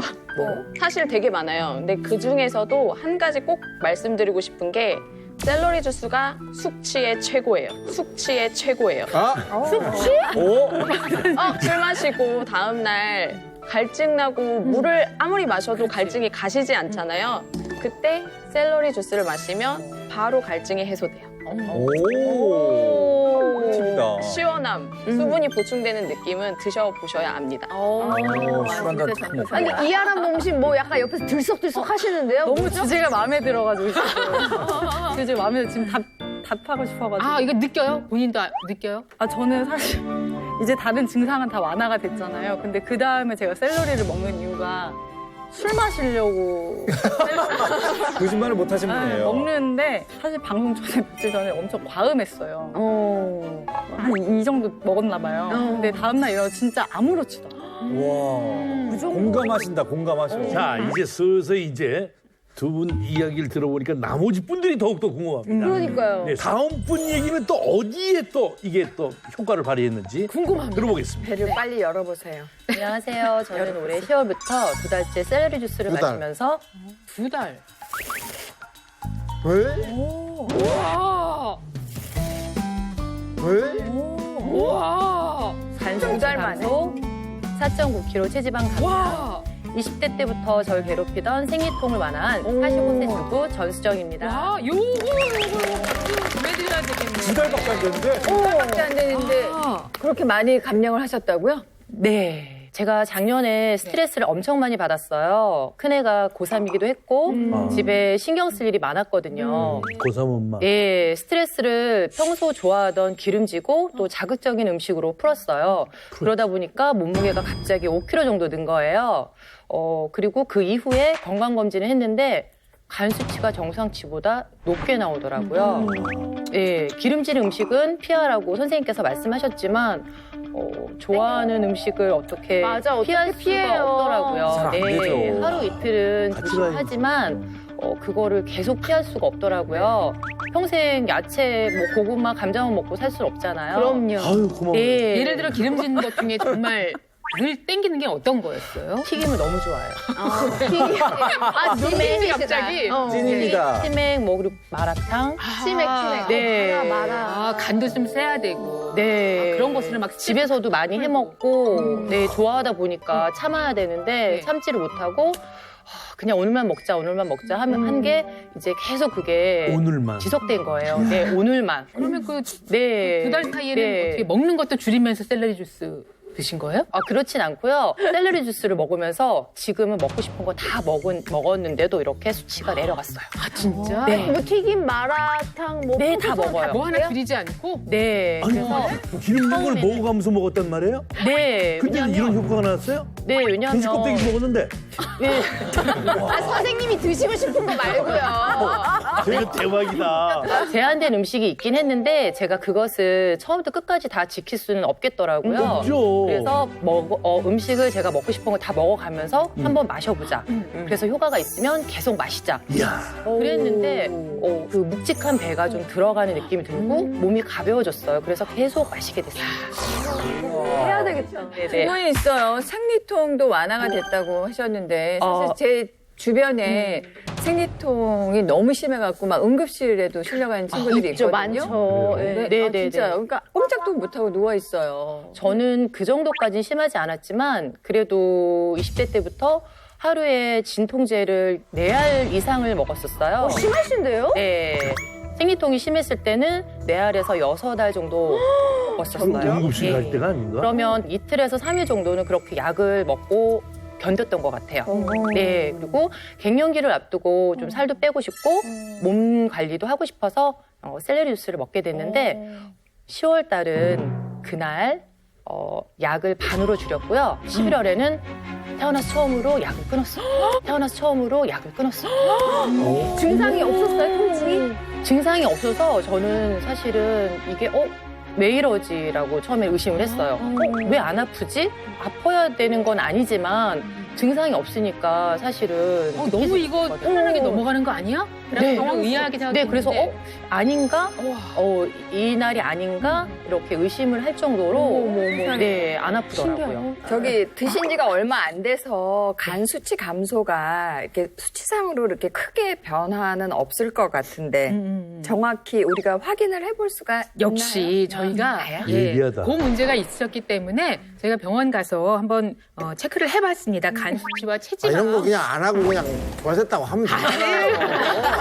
M: 사실 되게 많아요. 근데 그 중에서도 한 가지 꼭 말씀드리고 싶은 게 샐러리 주스가 숙취에 최고예요. 숙취에 최고예요.
E: 숙취?
M: 술 마시고 다음날 갈증 나고 물을 아무리 마셔도 갈증이 가시지 않잖아요. 그때 샐러리 주스를 마시면 바로 갈증이 해소돼요.
H: 팁이다.
M: 시원함, 수분이 보충되는 느낌은 드셔보셔야 압니다.
H: 술한잔 탁 먹고.
E: 아니 이하람 몸신 뭐 약간 옆에서 들썩들썩 하시는데요?
L: 너무 주제가 마음에 들어가지고 지금. 주제 마음에 들어 지금 다 답하고 싶어가지고.
A: 아, 이거 느껴요? 본인도 느껴요?
L: 아, 저는 사실 이제 다른 증상은 다 완화가 됐잖아요. 근데 그 다음에 제가 샐러리를 먹는 이유가 술 마시려고
H: 거짓말을 못 하신 분이에요.
L: 먹는데 사실 방송 전에 며칠 전에 엄청 과음했어요. 한 이 정도 먹었나 봐요. 근데 다음날 일어나서 진짜 아무렇지도 않아요.
H: 와, 공감하신다, 공감하셔.
B: 자, 이제 슬슬 이제 두 분 이야기를 들어보니까 나머지 분들이 더욱더 궁금합니다.
E: 그러니까요.
B: 네, 다음 분 얘기는 또 어디에 또 이게 또 효과를 발휘했는지
A: 궁금합니다.
B: 들어보겠습니다.
G: 배를 빨리 열어보세요.
N: 안녕하세요. 저는 올해 10월부터 2달째 샐러리 주스를
F: 두 달.
N: 마시면서
A: 2달.
F: 왜?
A: 우와.
F: 왜?
A: 우와.
N: 간수치 감소, 4.9kg 체지방 감량,
A: 와.
N: 20대 때부터 저를 괴롭히던 생리통을 완화한 45세 주부 전수정입니다.
A: 와, 요거 보내드려야 되겠네요.
H: 2달밖에 안 됐는데?
C: 2달밖에 안 되는데 그렇게 많이 감량을 하셨다고요?
N: 네. 제가 작년에 스트레스를 엄청 많이 받았어요. 큰애가 고3이기도 했고 집에 신경 쓸 일이 많았거든요.
B: 고3 엄마.
N: 예, 스트레스를 평소 좋아하던 기름지고 또 자극적인 음식으로 풀었어요. 그러다 보니까 몸무게가 갑자기 5kg 정도 는 거예요. 그리고 그 이후에 건강검진을 했는데 간 수치가 정상치보다 높게 나오더라고요. 예, 기름진 음식은 피하라고 선생님께서 말씀하셨지만 좋아하는 음식을 어떻게
E: 맞아,
N: 피할
E: 어떻게
N: 수가
E: 피해요.
N: 없더라고요.
B: 잘안 되죠.
N: 하루 이틀은
B: 같이
N: 조심하지만 그거를 계속 피할 수가 없더라고요. 평생 야채, 뭐 고구마, 감자만 먹고 살 수는 없잖아요.
E: 그럼요.
B: 아유, 고마워.
N: 네.
A: 예를 들어 기름진 것 중에 정말 늘 땡기는 게 어떤 거였어요?
N: 튀김을 너무 좋아해요.
E: 아,
A: 튀김이 갑자기?
H: 찐입니다.
N: 치맥, 뭐 그리고 마라탕.
E: 치맥.
N: 네.
E: 마라.
A: 아, 간도 좀 세야 되고.
N: 네.
A: 아, 그런 것을 막
N: 집에서도 많이 해 먹고, 네, 좋아하다 보니까 참아야 되는데
A: 네.
N: 참지를 못하고 그냥 오늘만 먹자 하면 한 게 이제 계속 그게
B: 오늘만.
N: 지속된 거예요. 네, 오늘만.
A: 그러면 그
N: 네.
A: 2달 사이에는
N: 네.
A: 어떻게 먹는 것도 줄이면서 샐러리 주스 드신 거예요?
N: 아, 그렇진 않고요. 샐러리 주스를 먹으면서 지금은 먹고 싶은 거 다 먹었는데도 이렇게 수치가 내려갔어요.
A: 아, 진짜?
N: 네.
E: 뭐 튀김, 마라탕, 뭐
N: 네, 다 먹어요.
A: 뭐 하나 줄이지 않고?
N: 네.
B: 아니,
N: 그래서
B: 기름진 걸
N: 처음에는-
B: 먹어가면서 먹었단 말이에요?
N: 네.
B: 근데는 이런 효과가 나왔어요?
N: 네, 왜냐면
B: 돼지 껍데기 먹었는데.
N: 네.
E: 아, 선생님이 드시고 싶은 거 말고요.
B: 저희가 대박이다.
N: 제한된 음식이 있긴 했는데 제가 그것을 처음부터 끝까지 다 지킬 수는 없겠더라고요.
B: 없죠.
N: 그래서 음식을 제가 먹고 싶은 거 다 먹어가면서 한번 마셔보자. 그래서 효과가 있으면 계속 마시자.
B: 이야.
N: 그랬는데 그 묵직한 배가 좀 들어가는 느낌이 들고 몸이 가벼워졌어요. 그래서 계속 마시게 됐어요.
C: 해야 되겠다.
N: 네네.
C: 질문이 있어요. 생리통도 완화가 됐다고 하셨는데 사실 제 주변에 생리통이 너무 심해갖고 막 응급실에도 실려가는 친구들이
E: 있죠,
C: 있거든요.
E: 많죠.
C: 네,
N: 네,
C: 아,
N: 네,
C: 진짜요.
N: 네.
C: 그러니까 꼼짝도 못하고 누워 있어요.
N: 저는 그 정도까지는 심하지 않았지만 그래도 20대 때부터 하루에 진통제를 4알 이상을 먹었었어요.
E: 심하신데요?
N: 네. 생리통이 심했을 때는 4알에서 6알 정도 먹었었어요.
B: 응급실
N: 예.
B: 갈 때가 아닌가?
N: 그러면 이틀에서 3일 정도는 그렇게 약을 먹고 견뎠던 것 같아요. 네. 그리고 갱년기를 앞두고 좀 살도 빼고 싶고 몸 관리도 하고 싶어서 샐러리 주스를 먹게 됐는데 10월 달은 그날 약을 반으로 줄였고요. 11월에는 태어나서 처음으로 약을 끊었어요.
E: 증상이 없었어요, 통증이?
N: 증상이 없어서 저는 사실은 이게 왜 이러지라고 처음에 의심을 했어요. 왜 안 아프지? 아파야 되는 건 아니지만 증상이 없으니까 사실은
A: 너무 이거 편안하게 넘어가는 거 아니야?
N: 네.
A: 너무 의아하게 생각했는데.
N: 네, 그래서 아닌가? 이 날이 아닌가? 이렇게 의심을 할 정도로 네, 안 아프더라고요.
G: 저기 드신 지가 얼마 안 돼서 간 수치 감소가 이렇게 수치상으로 이렇게 크게 변화는 없을 것 같은데 정확히 우리가 확인을 해볼 수가
A: 역시
G: 있나요?
A: 저희가
B: 예리하다.
A: 그 문제가 있었기 때문에 저희가 병원 가서 한번 체크를 해봤습니다. 간 수치와
F: 아,
A: 체지방.
F: 이런 거 그냥 안 하고 그냥 좋아졌다고 하면 되잖아요.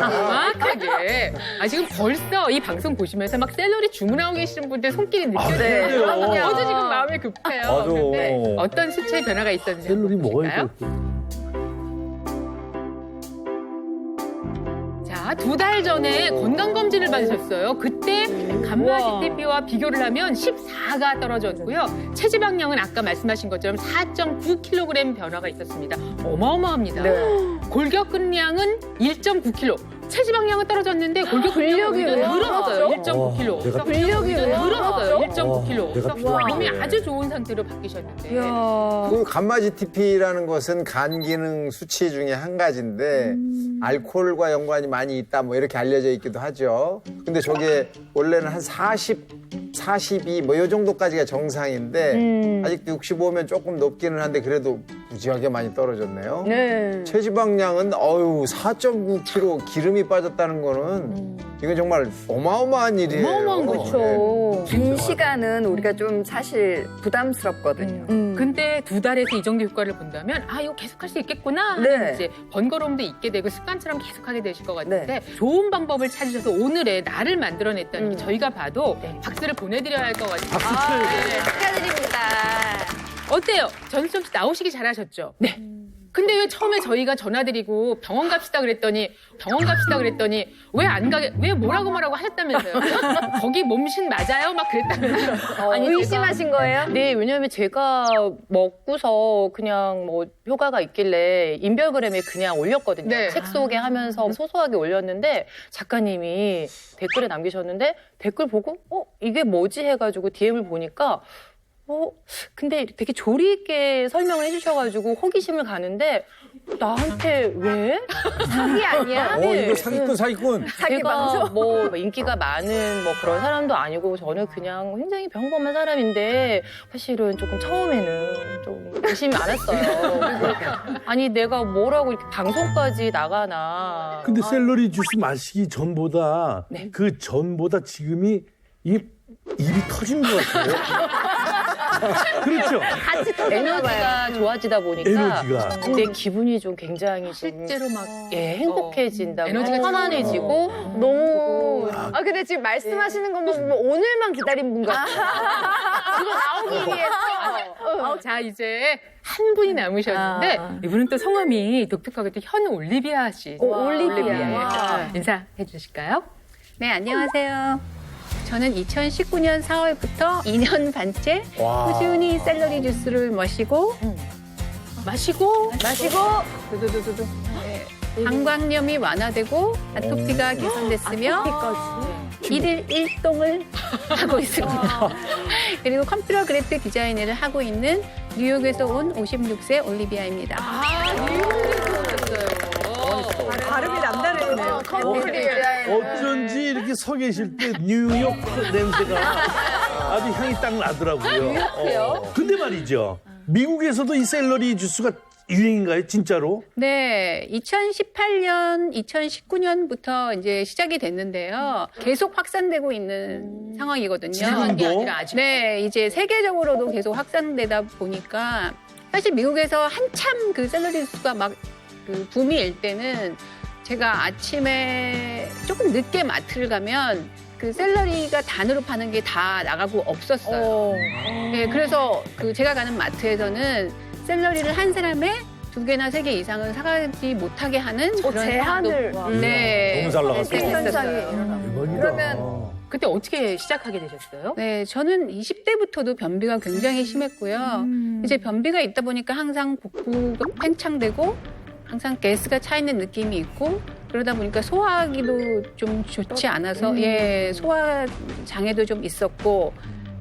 A: 정확하게. 지금 벌써 이 방송 보시면서 막 샐러리 주문하고 계시는 분들 손길이 느껴져요.
B: 네.
A: 저도 지금 마음이 급해요.
H: 맞아.
A: 근데 어떤 수치의 변화가 있었는지
B: 샐러리
A: 한번
B: 먹어야
A: 보실까요?
B: 돼.
A: 자, 2달 전에 건강검진을 받으셨어요. 그때 감마CTP와 비교를 하면 14가 떨어졌고요. 체지방량은 아까 말씀하신 것처럼 4.9kg 변화가 있었습니다. 어마어마합니다. 골격근량은 1.9kg. 체지방량은 떨어졌는데 골격근력이 늘었어요. 1.9kg.
H: 내가
A: 근력이 늘었어요. 1.9kg.
H: 내가
A: 그래서 몸이 아주 좋은 상태로 바뀌셨는데.
F: 그 감마GTP라는 것은 간 기능 수치 중에 한 가지인데 알코올과 연관이 많이 있다 뭐 이렇게 알려져 있기도 하죠. 근데 저게 원래는 한 40, 42 뭐 이 정도까지가 정상인데 아직도 65면 조금 높기는 한데 그래도 무지하게 많이 떨어졌네요.
E: 네.
F: 체지방량은 4.9kg 기름이 빠졌다는 거는 이건 정말 어마어마한 일이에요.
A: 어마어마한 거죠.
G: 긴 시간은 우리가 좀 사실 부담스럽거든요.
A: 근데 2달에서 이 정도 효과를 본다면 이거 계속할 수 있겠구나 하는
G: 네.
A: 이제 번거로움도 있게 되고 습관처럼 계속하게 되실 것 같은데 좋은 방법을 찾으셔서 오늘의 나를 만들어냈다는 게 저희가 봐도 박수를 보내드려야 할 것 같아요.
B: 박수 쳐야 돼요.
G: 축하드립니다.
A: 어때요? 전수정 씨 나오시기 잘하셨죠? 네. 근데 왜 처음에 저희가 전화드리고 병원 갑시다 그랬더니 왜 뭐라고 하셨다면서요? 거기 몸신 맞아요? 막 그랬다면서요?
E: 아니, 의심하신 거예요?
N: 네, 왜냐하면 제가 먹고서 그냥 뭐 효과가 있길래 인별그램에 그냥 올렸거든요.
A: 네.
N: 책 소개하면서 소소하게 올렸는데 작가님이 댓글에 남기셨는데 댓글 보고 이게 뭐지 해가지고 DM을 보니까 근데 되게 조리 있게 설명을 해주셔가지고 호기심을 가는데 나한테 왜?
E: 사기 아니야?
H: 이거 사기꾼.
N: 제가 뭐 인기가 많은 뭐 그런 사람도 아니고 저는 그냥 굉장히 평범한 사람인데 사실은 조금 처음에는 좀 의심이 많았어요. 그리고 아니 내가 뭐라고 이렇게 방송까지 나가나.
B: 근데 샐러리 주스 마시기 전보다 그 전보다 지금이 입이 터진 것 같아요. 그렇죠.
N: 같이 에너지가 좋아지다 보니까
B: 에너지가.
N: 내 기분이 좀 굉장히
A: 실제로 막
N: 행복해진다고
A: 에너지가
N: 편안해지고
E: 너무. 근데 지금 말씀하시는 것만 보면 오늘만 기다린 분 같아요. 그거 나오기 위해서.
A: 자, 이제 한 분이 남으셨는데 이분은 또 성함이 독특하게 또 현올리비아 씨.
E: 올리비아.
A: 인사해 주실까요?
O: 네, 안녕하세요. 저는 2019년 4월부터 2년 반째
F: 와.
O: 꾸준히 샐러리 주스를 마시고 방광염이 완화되고 아토피가 개선됐으며 일일 일동을 하고 있습니다. 그리고 컴퓨터 그래픽 디자이너를 하고 있는 뉴욕에서 온 56세 올리비아입니다.
A: 뉴욕에서 오셨어요.
I: 발음이 남다르네요.
B: 어쩐지 이렇게 서 계실 때 뉴욕 냄새가 아주 향이 딱 나더라고요. 근데 말이죠. 미국에서도 이 샐러리 주스가 유행인가요, 진짜로?
O: 네, 2018년, 2019년부터 이제 시작이 됐는데요. 계속 확산되고 있는 상황이거든요.
B: 지금도?
O: 네, 이제 세계적으로도 계속 확산되다 보니까 사실 미국에서 한참 그 샐러리 주스가 막 그 붐이 일 때는 제가 아침에 조금 늦게 마트를 가면 그 샐러리가 단으로 파는 게 다 나가고 없었어요. 네, 그래서 그 제가 가는 마트에서는 샐러리를 한 사람에 2개나 3개 이상은 사가지 못하게 하는 그런
E: 제한을.
O: 네.
H: 너무 잘 나갔어요.
B: 대박이다.
C: 그러면
A: 그때 어떻게 시작하게 되셨어요?
O: 네, 저는 20대부터도 변비가 굉장히 심했고요. 이제 변비가 있다 보니까 항상 복부가 팽창되고 항상 가스가 차 있는 느낌이 있고 그러다 보니까 소화하기도 좀 좋지 않아서 소화 장애도 좀 있었고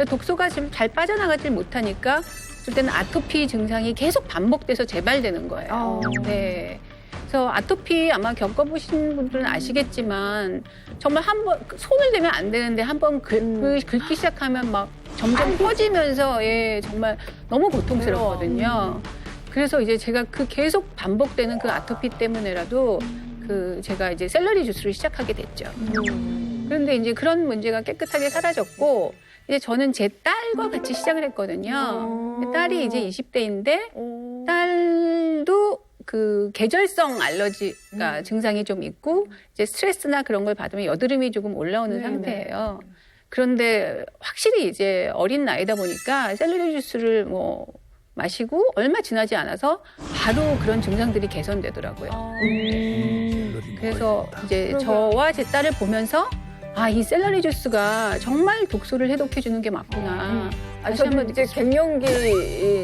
O: 독소가 지금 잘 빠져나가질 못하니까 그때는 아토피 증상이 계속 반복돼서 재발되는 거예요. 네. 그래서 아토피 아마 겪어보신 분들은 아시겠지만 정말 한번 손을 대면 안 되는데 한번 긁기 시작하면 막 점점 퍼지면서 정말 너무 고통스럽거든요. 그래서 이제 제가 그 계속 반복되는 그 아토피 때문에라도 제가 이제 샐러리 주스를 시작하게 됐죠. 그런데 이제 그런 문제가 깨끗하게 사라졌고 이제 저는 제 딸과 같이 시작을 했거든요. 딸이 이제 20대인데 딸도 그 계절성 알러지가 증상이 좀 있고 이제 스트레스나 그런 걸 받으면 여드름이 조금 올라오는 상태예요. 그런데 확실히 이제 어린 나이다 보니까 샐러리 주스를 마시고 얼마 지나지 않아서 바로 그런 증상들이 개선되더라고요. 그래서 이제 저와 제 딸을 보면서 아, 이 샐러리 주스가 정말 독소를 해독해 주는 게 맞구나.
C: 아니, 저는 이제 갱년기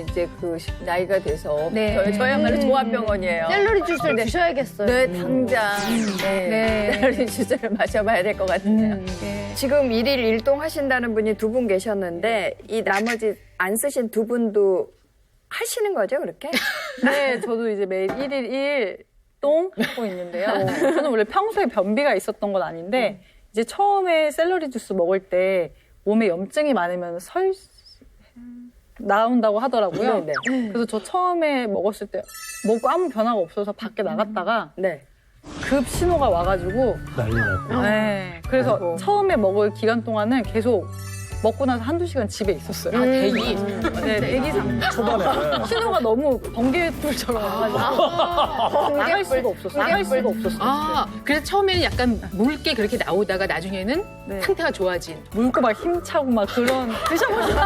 C: 이제 그 나이가 돼서 저야말로 종합병원이에요.
E: 샐러리 주스를 드셔야겠어요.
C: 네, 당장 샐러리 주스를 마셔봐야 될 것 같네요.
G: 지금 일일 일동 하신다는 분이 2분 계셨는데 이 나머지 안 쓰신 2분도 하시는 거죠, 그렇게?
L: 네, 저도 이제 매일 1일 1동 하고 있는데요. 저는 원래 평소에 변비가 있었던 건 아닌데 이제 처음에 샐러리 주스 먹을 때 몸에 염증이 많으면 나온다고 하더라고요. 그래서 저 처음에 먹었을 때 먹고 아무 변화가 없어서 밖에 나갔다가 급 신호가 와가지고
B: 난리 났고.
L: 네, 그래서 처음에 먹을 기간 동안은 계속 먹고 나서 1-2시간 집에 있었어요.
A: 대기?
L: 네, 대기 상태.
H: 초반에.
L: 신호가 너무 번개불처럼 와가지고 나갈 수가 없었어요.
A: 아, 그래서 처음에는 약간 묽게 그렇게 나오다가 나중에는 상태가 좋아진.
L: 묽고 막 힘차고 막 그런 드셔보시면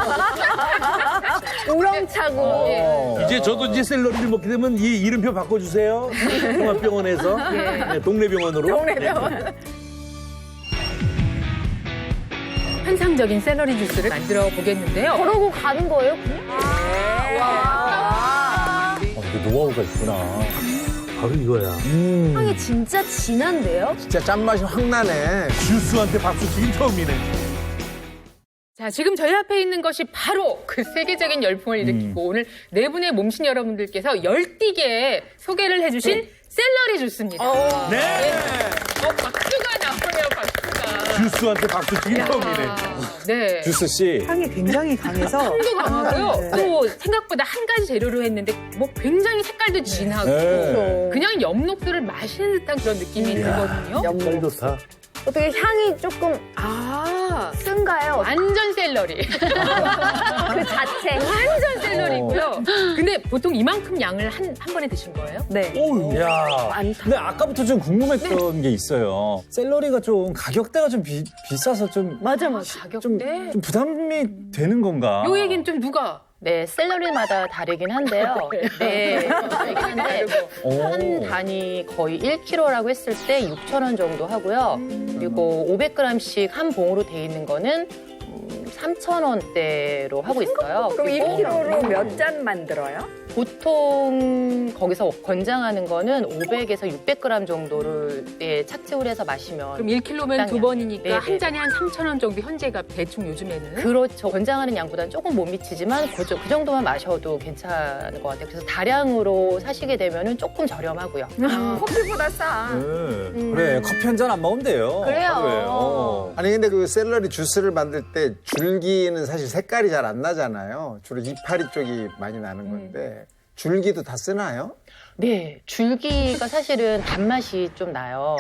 C: 우렁차고.
B: 이제 저도 이제 샐러리를 먹게 되면 이 이름표 바꿔주세요. 종합병원에서 네, 동네 병원으로.
C: 동네 병원.
A: 환상적인 샐러리 주스를 만들어 보겠는데요.
E: 그러고 가는 거예요?
H: 이게 노하우가 있구나.
B: 바로 이거야.
E: 향이 진짜 진한데요?
F: 진짜 짠맛이 확 나네.
B: 주스한테 박수 치긴 처음이네.
A: 자, 지금 저희 앞에 있는 것이 바로 그 세계적인 열풍을 일으키고 오늘 네 분의 몸신 여러분들께서 열띠게 소개를 해주신 샐러리 주스입니다.
B: 네.
A: 박수가 나오네요, 박수가.
B: 주스한테 박수 치긴 처음이네.
A: 네.
H: 주스 씨.
I: 향이 굉장히 강해서
A: 향도 강하고요. 또 생각보다 한 가지 재료로 했는데 뭐 굉장히 색깔도 진하고 그냥 엽록소를 마시는 듯한 그런 느낌이 들거든요.
B: 색깔 좋다.
E: 어떻게 향이 조금 쓴가요?
A: 완전 샐러리.
E: 그 자체.
A: 완전 샐러리고요. 근데 보통 이만큼 양을 한 번에 드신 거예요?
L: 네.
H: 오우, 야. 근데 아까부터 좀 궁금했던 게 있어요. 샐러리가 좀 가격대가 좀 비싸서 좀.
E: 맞아.
H: 좀 부담이 되는 건가?
A: 요 얘기는 좀 누가?
N: 네, 샐러리마다 다르긴 한데요. 네, 다르긴 한데 한 단위 거의 1kg라고 했을 때 6,000원 정도 하고요. 그리고 500g씩 한 봉으로 돼 있는 거는 3,000원대로 하고 있어요.
G: 그럼 1kg로 몇 잔 만들어요?
N: 보통 거기서 권장하는 거는 500에서 600g 정도를 착즙을 해서 마시면
A: 그럼 1kg면 두 번이니까
N: 네네.
A: 한 잔에 한 3,000원 정도 현재가 대충 요즘에는?
N: 그렇죠. 권장하는 양보다는 조금 못 미치지만 그 정도만 마셔도 괜찮을 것 같아요. 그래서 다량으로 사시게 되면 조금 저렴하고요.
G: 커피보다 싸.
H: 그래, 커피 한 잔 안 먹으면 돼요.
E: 그래요.
H: 하루에.
F: 아니 근데 그 샐러리 주스를 만들 때 줄기는 사실 색깔이 잘 안 나잖아요. 주로 이파리 쪽이 많이 나는 건데 줄기도 다 쓰나요?
N: 네, 줄기가 사실은 단맛이 좀 나요.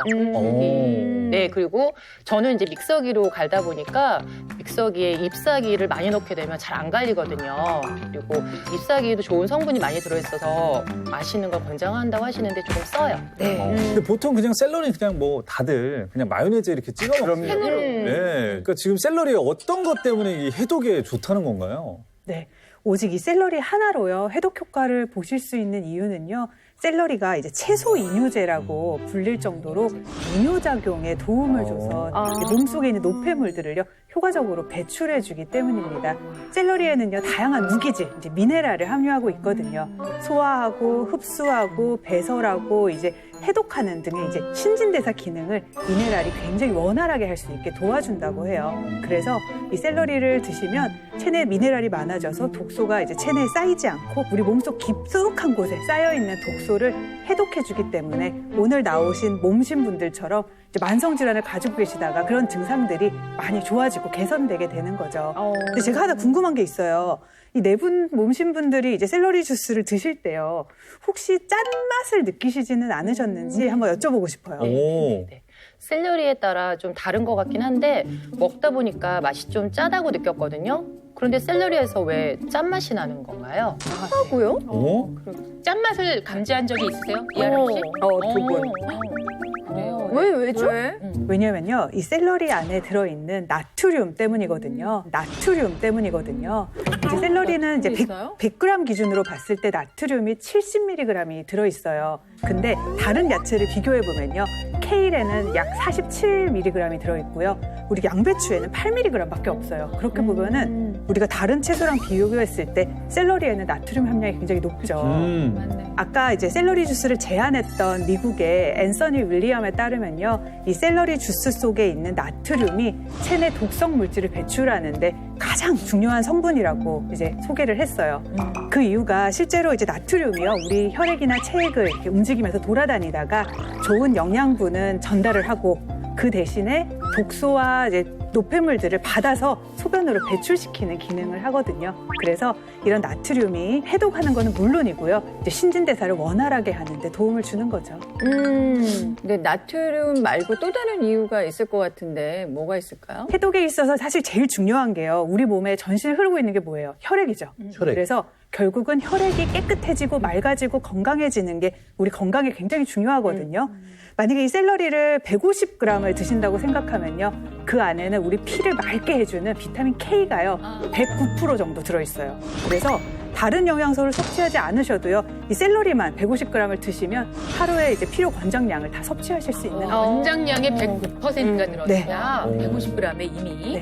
N: 네, 그리고 저는 이제 믹서기로 갈다 보니까 믹서기에 잎사귀를 많이 넣게 되면 잘 안 갈리거든요. 그리고 잎사귀에도 좋은 성분이 많이 들어있어서 마시는 걸 권장한다고 하시는데 조금 써요. 네.
H: 근데 보통 그냥 샐러리 그냥 뭐 다들 그냥 마요네즈 이렇게 찍어 먹어요. 네. 그러니까 지금 샐러리 어떤 것 때문에 이 해독에 좋다는 건가요?
I: 네. 오직 이 샐러리 하나로요, 해독 효과를 보실 수 있는 이유는요, 샐러리가 이제 채소 이뇨제라고 불릴 정도로 이뇨작용에 도움을 줘서 몸속에 있는 노폐물들을요, 효과적으로 배출해주기 때문입니다. 샐러리에는요, 다양한 무기질, 이제 미네랄을 함유하고 있거든요. 소화하고 흡수하고 배설하고 이제 해독하는 등의 이제 신진대사 기능을 미네랄이 굉장히 원활하게 할 수 있게 도와준다고 해요. 그래서 이 샐러리를 드시면 체내에 미네랄이 많아져서 독소가 이제 체내에 쌓이지 않고 우리 몸속 깊숙한 곳에 쌓여있는 독소를 해독해주기 때문에 오늘 나오신 몸신분들처럼 이제 만성질환을 가지고 계시다가 그런 증상들이 많이 좋아지고 개선되게 되는 거죠. 근데 제가 하나 궁금한 게 있어요. 이 네 분 몸신분들이 이제 샐러리 주스를 드실 때요, 혹시 짠맛을 느끼시지는 않으셨는지 한번 여쭤보고 싶어요.
N: 네. 샐러리에 따라 좀 다른 것 같긴 한데 먹다 보니까 맛이 좀 짜다고 느꼈거든요. 그런데 샐러리에서 왜 짠맛이 나는 건가요?
E: 짜다고요?
H: 어?
A: 짠맛을 감지한 적이 있으세요? 이하람 씨?
C: 두 분.
A: 그래요.
E: 왜죠?
I: 왜냐면요, 이 샐러리 안에 들어있는 나트륨 때문이거든요. 나트륨 때문이거든요. 이제 샐러리는 이제 100g 기준으로 봤을 때 나트륨이 70mg이 들어있어요. 근데 다른 야채를 비교해보면요, 케일에는 약 47mg이 들어있고요. 우리 양배추에는 8mg밖에 없어요. 그렇게 보면은 우리가 다른 채소랑 비교했을 때 샐러리에는 나트륨 함량이 굉장히 높죠. 아까 이제 샐러리 주스를 제안했던 미국의 앤서니 윌리엄에 따르면요, 이 샐러리 주스 속에 있는 나트륨이 체내 독성 물질을 배출하는데 가장 중요한 성분이라고 이제 소개를 했어요. 그 이유가 실제로 이제 나트륨이요, 우리 혈액이나 체액을 이렇게 움직이면서 돌아다니다가 좋은 영양분은 전달을 하고 그 대신에 독소와 이제 노폐물들을 받아서 소변으로 배출시키는 기능을 하거든요. 그래서 이런 나트륨이 해독하는 거는 물론이고요, 이제 신진대사를 원활하게 하는데 도움을 주는 거죠.
C: 근데 나트륨 말고 또 다른 이유가 있을 것 같은데 뭐가 있을까요?
I: 해독에 있어서 사실 제일 중요한 게요, 우리 몸에 전신에 흐르고 있는 게 뭐예요? 혈액이죠.
B: 혈액.
I: 그래서 결국은 혈액이 깨끗해지고 맑아지고 건강해지는 게 우리 건강에 굉장히 중요하거든요. 만약에 이 샐러리를 150g을 드신다고 생각하면요, 그 안에는 우리 피를 맑게 해주는 비타민 K가요 109% 정도 들어있어요. 그래서 다른 영양소를 섭취하지 않으셔도요, 이 샐러리만 150g을 드시면 하루에 이제 필요 권장량을 다 섭취하실 수 있는
A: 권장량의 109%가 들어있다.
I: 네.
A: 150g에 이미.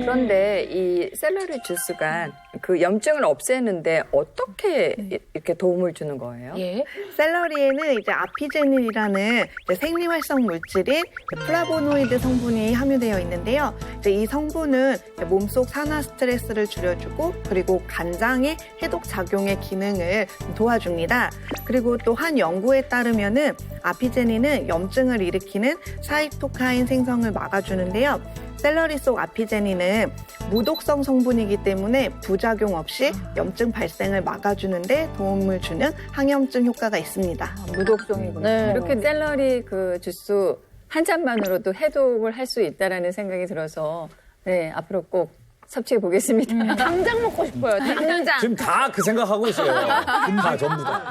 G: 그런데 이 샐러리 주스가 그 염증을 없애는데 어떻게 이렇게 도움을 주는 거예요?
A: 예.
P: 샐러리에는 이제 아피제닌이라는 이제 생리활성 물질인 플라보노이드 성분이 함유되어 있는데요. 이제 이 성분은 몸속 산화 스트레스를 줄여주고 그리고 간장의 해독 작용의 기능을 도와줍니다. 그리고 또 한 연구에 따르면은 아피제닌은 염증을 일으키는 사이토카인 생성을 막아주는데요. 샐러리 속 아피제닌은 무독성 성분이기 때문에 부작용 없이 염증 발생을 막아주는데 도움을 주는 항염증 효과가 있습니다.
C: 무독성이구나. 이렇게 샐러리 그 주스 한 잔만으로도 해독을 할 수 있다라는 생각이 들어서 네, 앞으로 꼭 섭취해 보겠습니다.
E: 당장 먹고 싶어요. 당장.
H: 지금 다 그 생각하고 있어요. 다 전부 다.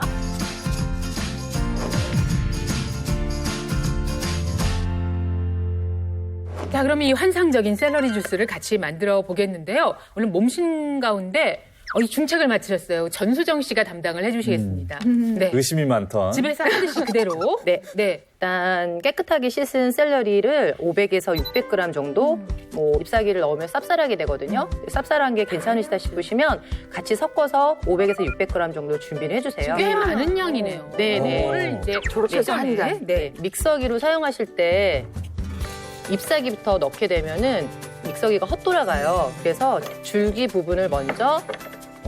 A: 자, 그럼 이 환상적인 샐러리 주스를 같이 만들어 보겠는데요. 오늘 몸신 가운데 이 중책을 맡으셨어요. 전수정 씨가 담당을 해주시겠습니다. 네.
H: 의심이 많다.
A: 집에서 하듯이 그대로.
N: 네. 일단 깨끗하게 씻은 샐러리를 500에서 600g 정도 잎사귀를 넣으면 쌉쌀하게 되거든요. 쌉쌀한 게 괜찮으시다 싶으시면 같이 섞어서 500에서 600g 정도 준비를 해주세요.
A: 꽤 많은 양이네요.
N: 네네.
A: 이거를 이제
N: 저렇게 해서 한 잔. 네. 믹서기로 사용하실 때 잎사귀부터 넣게 되면은 믹서기가 헛돌아가요. 그래서 줄기 부분을 먼저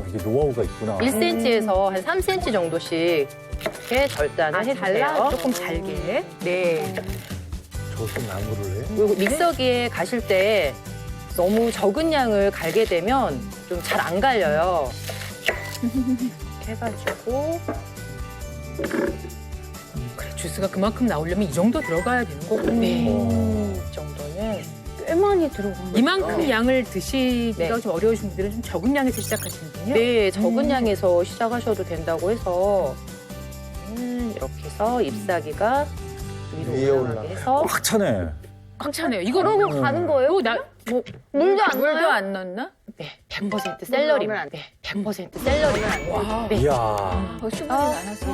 H: 이게 노하우가 있구나.
N: 1cm에서 한 3cm 정도씩 이렇게 절단을 해주세요.
A: 조금 잘게.
N: 네.
B: 저것도 나무를 해?
N: 그리고 믹서기에 가실 때 너무 적은 양을 갈게 되면 좀 잘 안 갈려요. 이렇게 해가지고
A: 그래, 주스가 그만큼 나오려면 이 정도 들어가야 되는 거고.
N: 네. 이 정도는
E: 꽤 많이 들어가요.
A: 이만큼 양을 드시기가 좀 어려우신 분들은 좀 적은 양에서 시작하시는군요.
N: 네, 적은 양에서 시작하셔도 된다고 해서 이렇게 해서 잎사귀가 위로 올라가게 해서
H: 꽉 차네.
A: 꽉 차네요. 이거
E: 그러고 가는 거예요? 물도 안 넣어요?
C: 안 넣나?
N: 네, 100% 샐러리. 네, 100% 샐러리. 네.
H: 이야.
C: 수분이 많아서.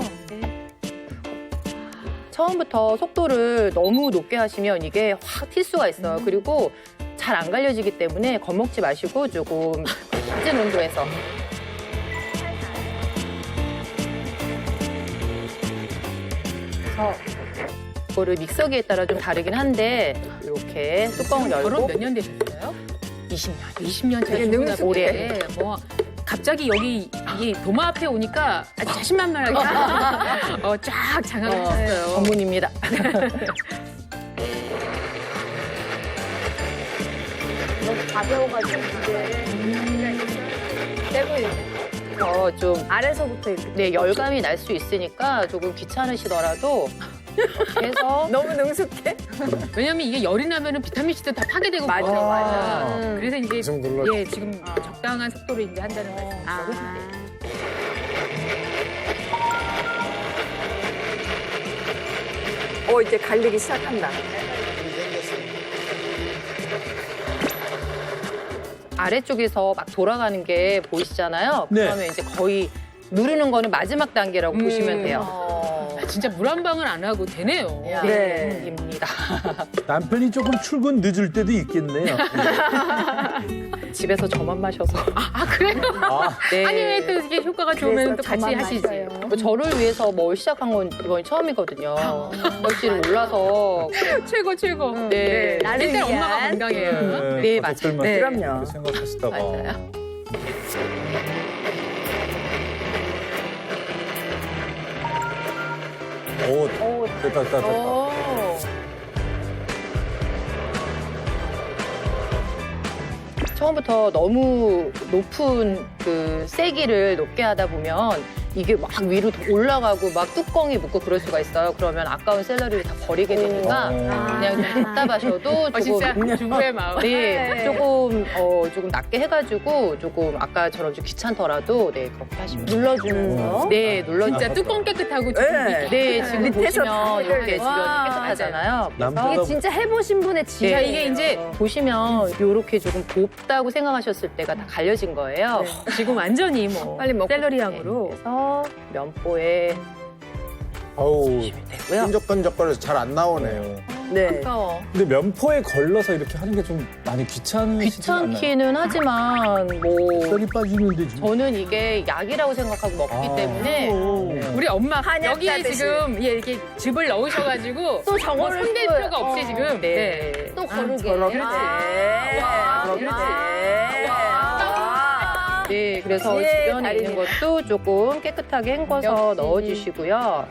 N: 처음부터 속도를 너무 높게 하시면 이게 확 튈 수가 있어요. 그리고 잘 안 갈려지기 때문에 겁먹지 마시고 조금 낮은 온도에서. 그래서 이거를 믹서기에 따라 좀 다르긴 한데 이렇게 뚜껑을 열고.
A: 결혼 몇 년 되셨어요?
N: 20년.
A: 20년
N: 되게
A: 되셨구나.
N: 오래.
A: 뭐 갑자기 여기 이 도마 앞에 오니까 아주 자신만만하게 쫙 장악을 하셨어요.
N: 전문입니다.
E: 너무 가벼워가지고 이제 떼고
N: 좀
E: 아래서부터 이렇게.
N: 네, 열감이 날 수 있으니까 조금 귀찮으시더라도 그래서
C: 너무 능숙해?
A: 왜냐면 이게 열이 나면은 비타민 C도 다 파괴되고
C: 맞아.
A: 그래서 이제
F: 정도로.
A: 예, 지금 적당한 속도로 이제 한다는 말씀이시고.
G: 이제 갈리기 시작한다.
N: 아래쪽에서 막 돌아가는 게 보이시잖아요.
B: 네.
N: 그러면 이제 거의 누르는 거는 마지막 단계라고 보시면 돼요.
A: 아, 진짜 물 한 방울 안 하고 되네요.
N: 네. 입니다.
B: 남편이 조금 출근 늦을 때도 있겠네요.
N: 집에서 저만 마셔서.
A: 아, 그래요?
N: 네.
A: 아니, 왜 또 이게 효과가 좋으면 또 같이 하시지.
N: 뭐 저를 위해서 뭘 시작한 건 이번이 처음이거든요. 할지를 몰라서.
A: 최고, 최고.
N: 네.
A: 나를 일단 엄마가 건강해요.
N: 네,
H: 가족들만
N: 맞아요. 네.
H: 그렇게 생각하시다가. 오, 됐다.
N: 처음부터 너무 높은 그 세기를 높게 하다 보면 이게 막 위로 올라가고 막 뚜껑이 묻고 그럴 수가 있어요. 그러면 아까운 샐러리를 다 버리게 되니까 그냥 좀 답답하셔도 조금
A: 진짜 주부의 마음.
N: 네, 조금 낮게 해가지고 조금 아까처럼 좀 귀찮더라도 네 그렇게 하시면
E: 눌러주는 거?
N: 네, 눌러주는
A: 진짜 뚜껑 깨끗하고
N: 네, 지금
G: 밑에서
N: 보시면 이렇게
G: 와,
N: 주변이 깨끗하잖아요.
E: 이게 진짜 해보신 분의 지혜.
N: 네, 이게 이제 보시면 이렇게 조금 곱다고 생각하셨을 때가 다 갈려진 거예요.
A: 지금 완전히 뭐
N: 빨리 먹고
A: 샐러리 향으로.
N: 그래서 면보에
F: 어우,
N: 되고요.
F: 끈적끈적거려서 잘 안 나오네요.
G: 네.
N: 아까워.
H: 근데 면포에 걸러서 이렇게 하는 게 좀 많이 귀찮으시지 않나요?
N: 귀찮기는 하지만 뭐
B: 쌀이 빠지는데 지금.
N: 저는 이게 약이라고 생각하고 먹기 때문에
A: 우리 엄마
G: 한약
A: 여기에
G: 따듯이.
A: 지금 이렇게 즙을 넣으셔가지고
E: 또 저거를
A: 손댈
E: 또-
A: 필요가 없이 지금
N: 네.
E: 또 거르게.
G: 그렇지.
N: 네, 그래서
G: 예,
N: 주변에 있는 것도 조금 깨끗하게 헹궈서 넣어주시고요.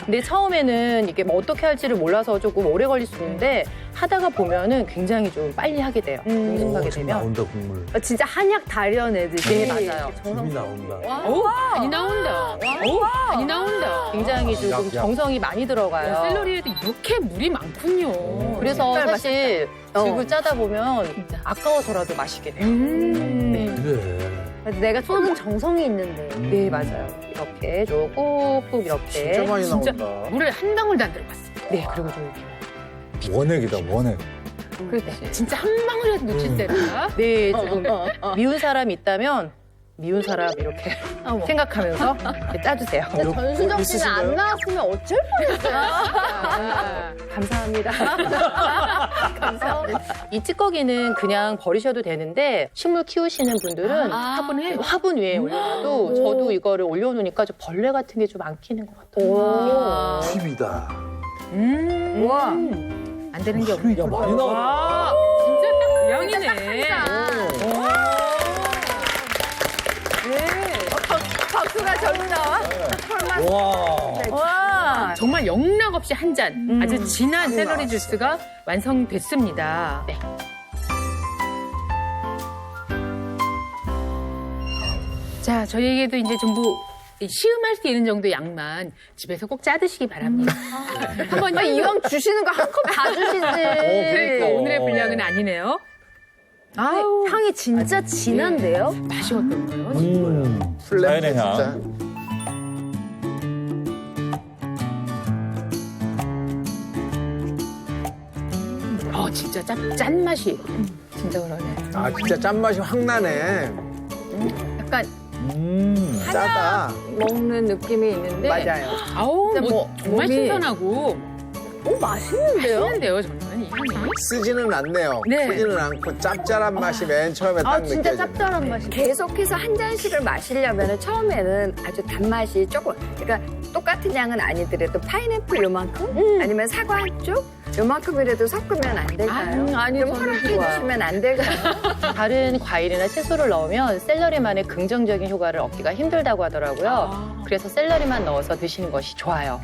N: 근데 처음에는 이게 뭐 어떻게 할지를 몰라서 조금 오래 걸릴 수 있는데 하다가 보면은 굉장히 좀 빨리 하게 돼요. 능숙하게
B: 지금
N: 되면.
B: 나온다 국물.
E: 진짜 한약 달연애듯이.
N: 네, 맞아요.
B: 김이 나온다.
A: 어우, 많이 나온다. 어우, 많이 나온다.
N: 굉장히 조금 정성이 많이 들어가요.
A: 샐러리에도 이렇게 물이 많군요.
N: 그래서 사실 즙을 짜다 보면 아까워서라도 마시게 돼요. 네.
B: 그래.
E: 내가 쏟은 정성이 있는데.
N: 네, 맞아요. 이렇게 좀 꾹꾹 이렇게.
F: 진짜 많이
A: 진짜
F: 나온다.
A: 물을 한 방울도 안 들어갔어.
N: 네, 그리고 좀
H: 원액이다, 원액.
A: 그렇지. 진짜 한 방울이라도 놓칠 때라.
N: 네, 조금 미운 사람이 있다면 미운 사람 이렇게 생각하면서 이렇게 짜주세요.
E: 전수정 씨는 안 나왔으면 어쩔 뻔했어요.
N: 감사합니다. 감사합니다. 이 찌꺼기는 그냥 버리셔도 되는데 식물 키우시는 분들은 화분 위에 올려놔도 저도 이거를 올려놓으니까 좀 벌레 같은 게 좀 안 키는 것 같아요.
B: 팁이다.
A: 와. 안 되는 게 없네.
H: 야, 많이 나왔다.
A: 와, 진짜 딱 그 양이네.
G: 박수가 절다.
H: 와.
A: 정말 영락 없이 한 잔 아주 진한 샐러리 주스가 완성됐습니다. 네. 자, 저희에게도 이제 전부 시음할 수 있는 정도의 양만 집에서 꼭 짜드시기 바랍니다. 한번
E: 이왕 주시는 거 한 컵 다 주시지.
A: 그러니까 오늘의 분량은 아니네요.
E: 아우, 향이 진짜 진한데요?
A: 맛이 어떤가요?
H: 자연의 향.
F: 진짜.
A: 진짜 짠 맛이 진짜 그러네.
F: 아, 진짜 짠맛이 확 나네.
A: 약간
F: 짜다.
G: 먹는 느낌이 있는데.
F: 맞아요.
A: 아우
G: 진짜
A: 뭐 정말
G: 몸이-
A: 신선하고
E: 맛있는데요?
A: 맛있는데요 저는 이 향이.
F: 쓰지는 않네요.
A: 네.
F: 쓰지는 않고 짭짤한 맛이 맨 처음에 딱
E: 진짜
F: 느껴져요.
E: 짭짤한 맛이.
G: 계속해서 한 잔씩을 마시려면 처음에는 아주 단맛이 조금, 그러니까 똑같은 양은 아니더라도 파인애플 요만큼? 아니면 사과 한 쪽? 요만큼이라도 섞으면 안 될까요?
N: 아니,
G: 좀
N: 저는
G: 허락해
N: 좋아요.
G: 주시면 안 될까요?
N: 다른 과일이나 채소를 넣으면 샐러리만의 긍정적인 효과를 얻기가 힘들다고 하더라고요. 그래서 샐러리만 넣어서 드시는 것이 좋아요.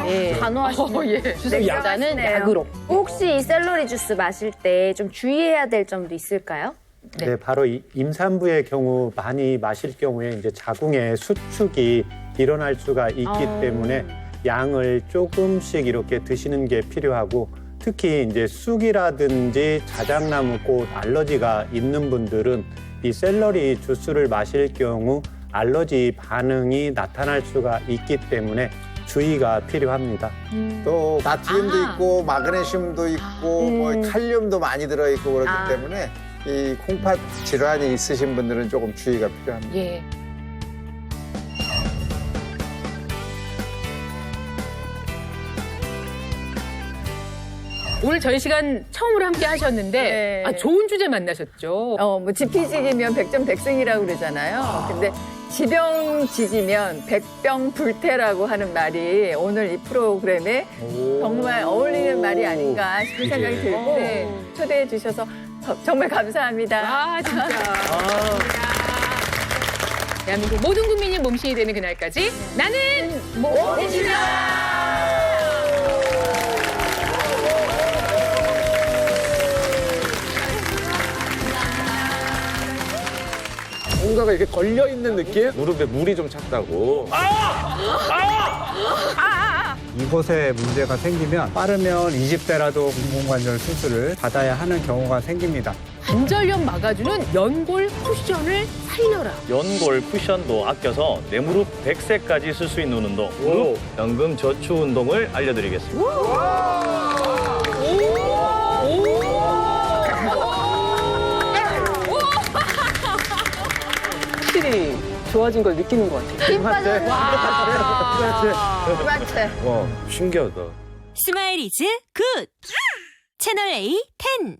N: 네.
E: 단호하시네.
N: 주스보다는 약으로.
E: 혹시 이 샐러리 주스 마실 때 좀 주의해야 될 점도 있을까요?
D: 네, 바로 이 임산부의 경우 많이 마실 경우에 이제 자궁의 수축이 일어날 수가 있기 때문에 양을 조금씩 이렇게 드시는 게 필요하고 특히 이제 쑥이라든지 자작나무 꽃 알러지가 있는 분들은 이 샐러리 주스를 마실 경우 알러지 반응이 나타날 수가 있기 때문에 주의가 필요합니다.
F: 또 나트륨도 있고 마그네슘도 있고 뭐 칼륨도 많이 들어있고 그렇기 때문에 이 콩팥 질환이 있으신 분들은 조금 주의가 필요합니다.
A: 예. 오늘 저희 시간 처음으로 함께 하셨는데
C: 네.
A: 좋은 주제 만나셨죠.
C: 뭐 지피지기면 백전백승이라고 그러잖아요. 근데 지병지기면 백병불태라고 하는 말이 오늘 이 프로그램에 정말 어울리는 말이 아닌가 싶은 생각이 들고 초대해 주셔서 정말 감사합니다.
A: 진짜. 대한민국 모든 국민이 몸신이 되는 그날까지 나는 몸신이다.
Q: 뭔가가 이렇게 걸려있는 느낌? 무릎에 물이 좀 찼다고.
D: 이곳에 문제가 생기면 빠르면 20대라도 인공관절 수술을 받아야 하는 경우가 생깁니다.
A: 관절염 막아주는 연골 쿠션을 살려라.
R: 연골 쿠션도 아껴서 내 무릎 100세까지 쓸 수 있는 운동, 무릎 연금 저추 운동을 알려드리겠습니다.
S: 확실히 좋아진 걸 느끼는 것 같아요.
E: 힘 빠졌네.
Q: 와, 신기하다.
T: 스마일 이즈 굿! 채널 A 10.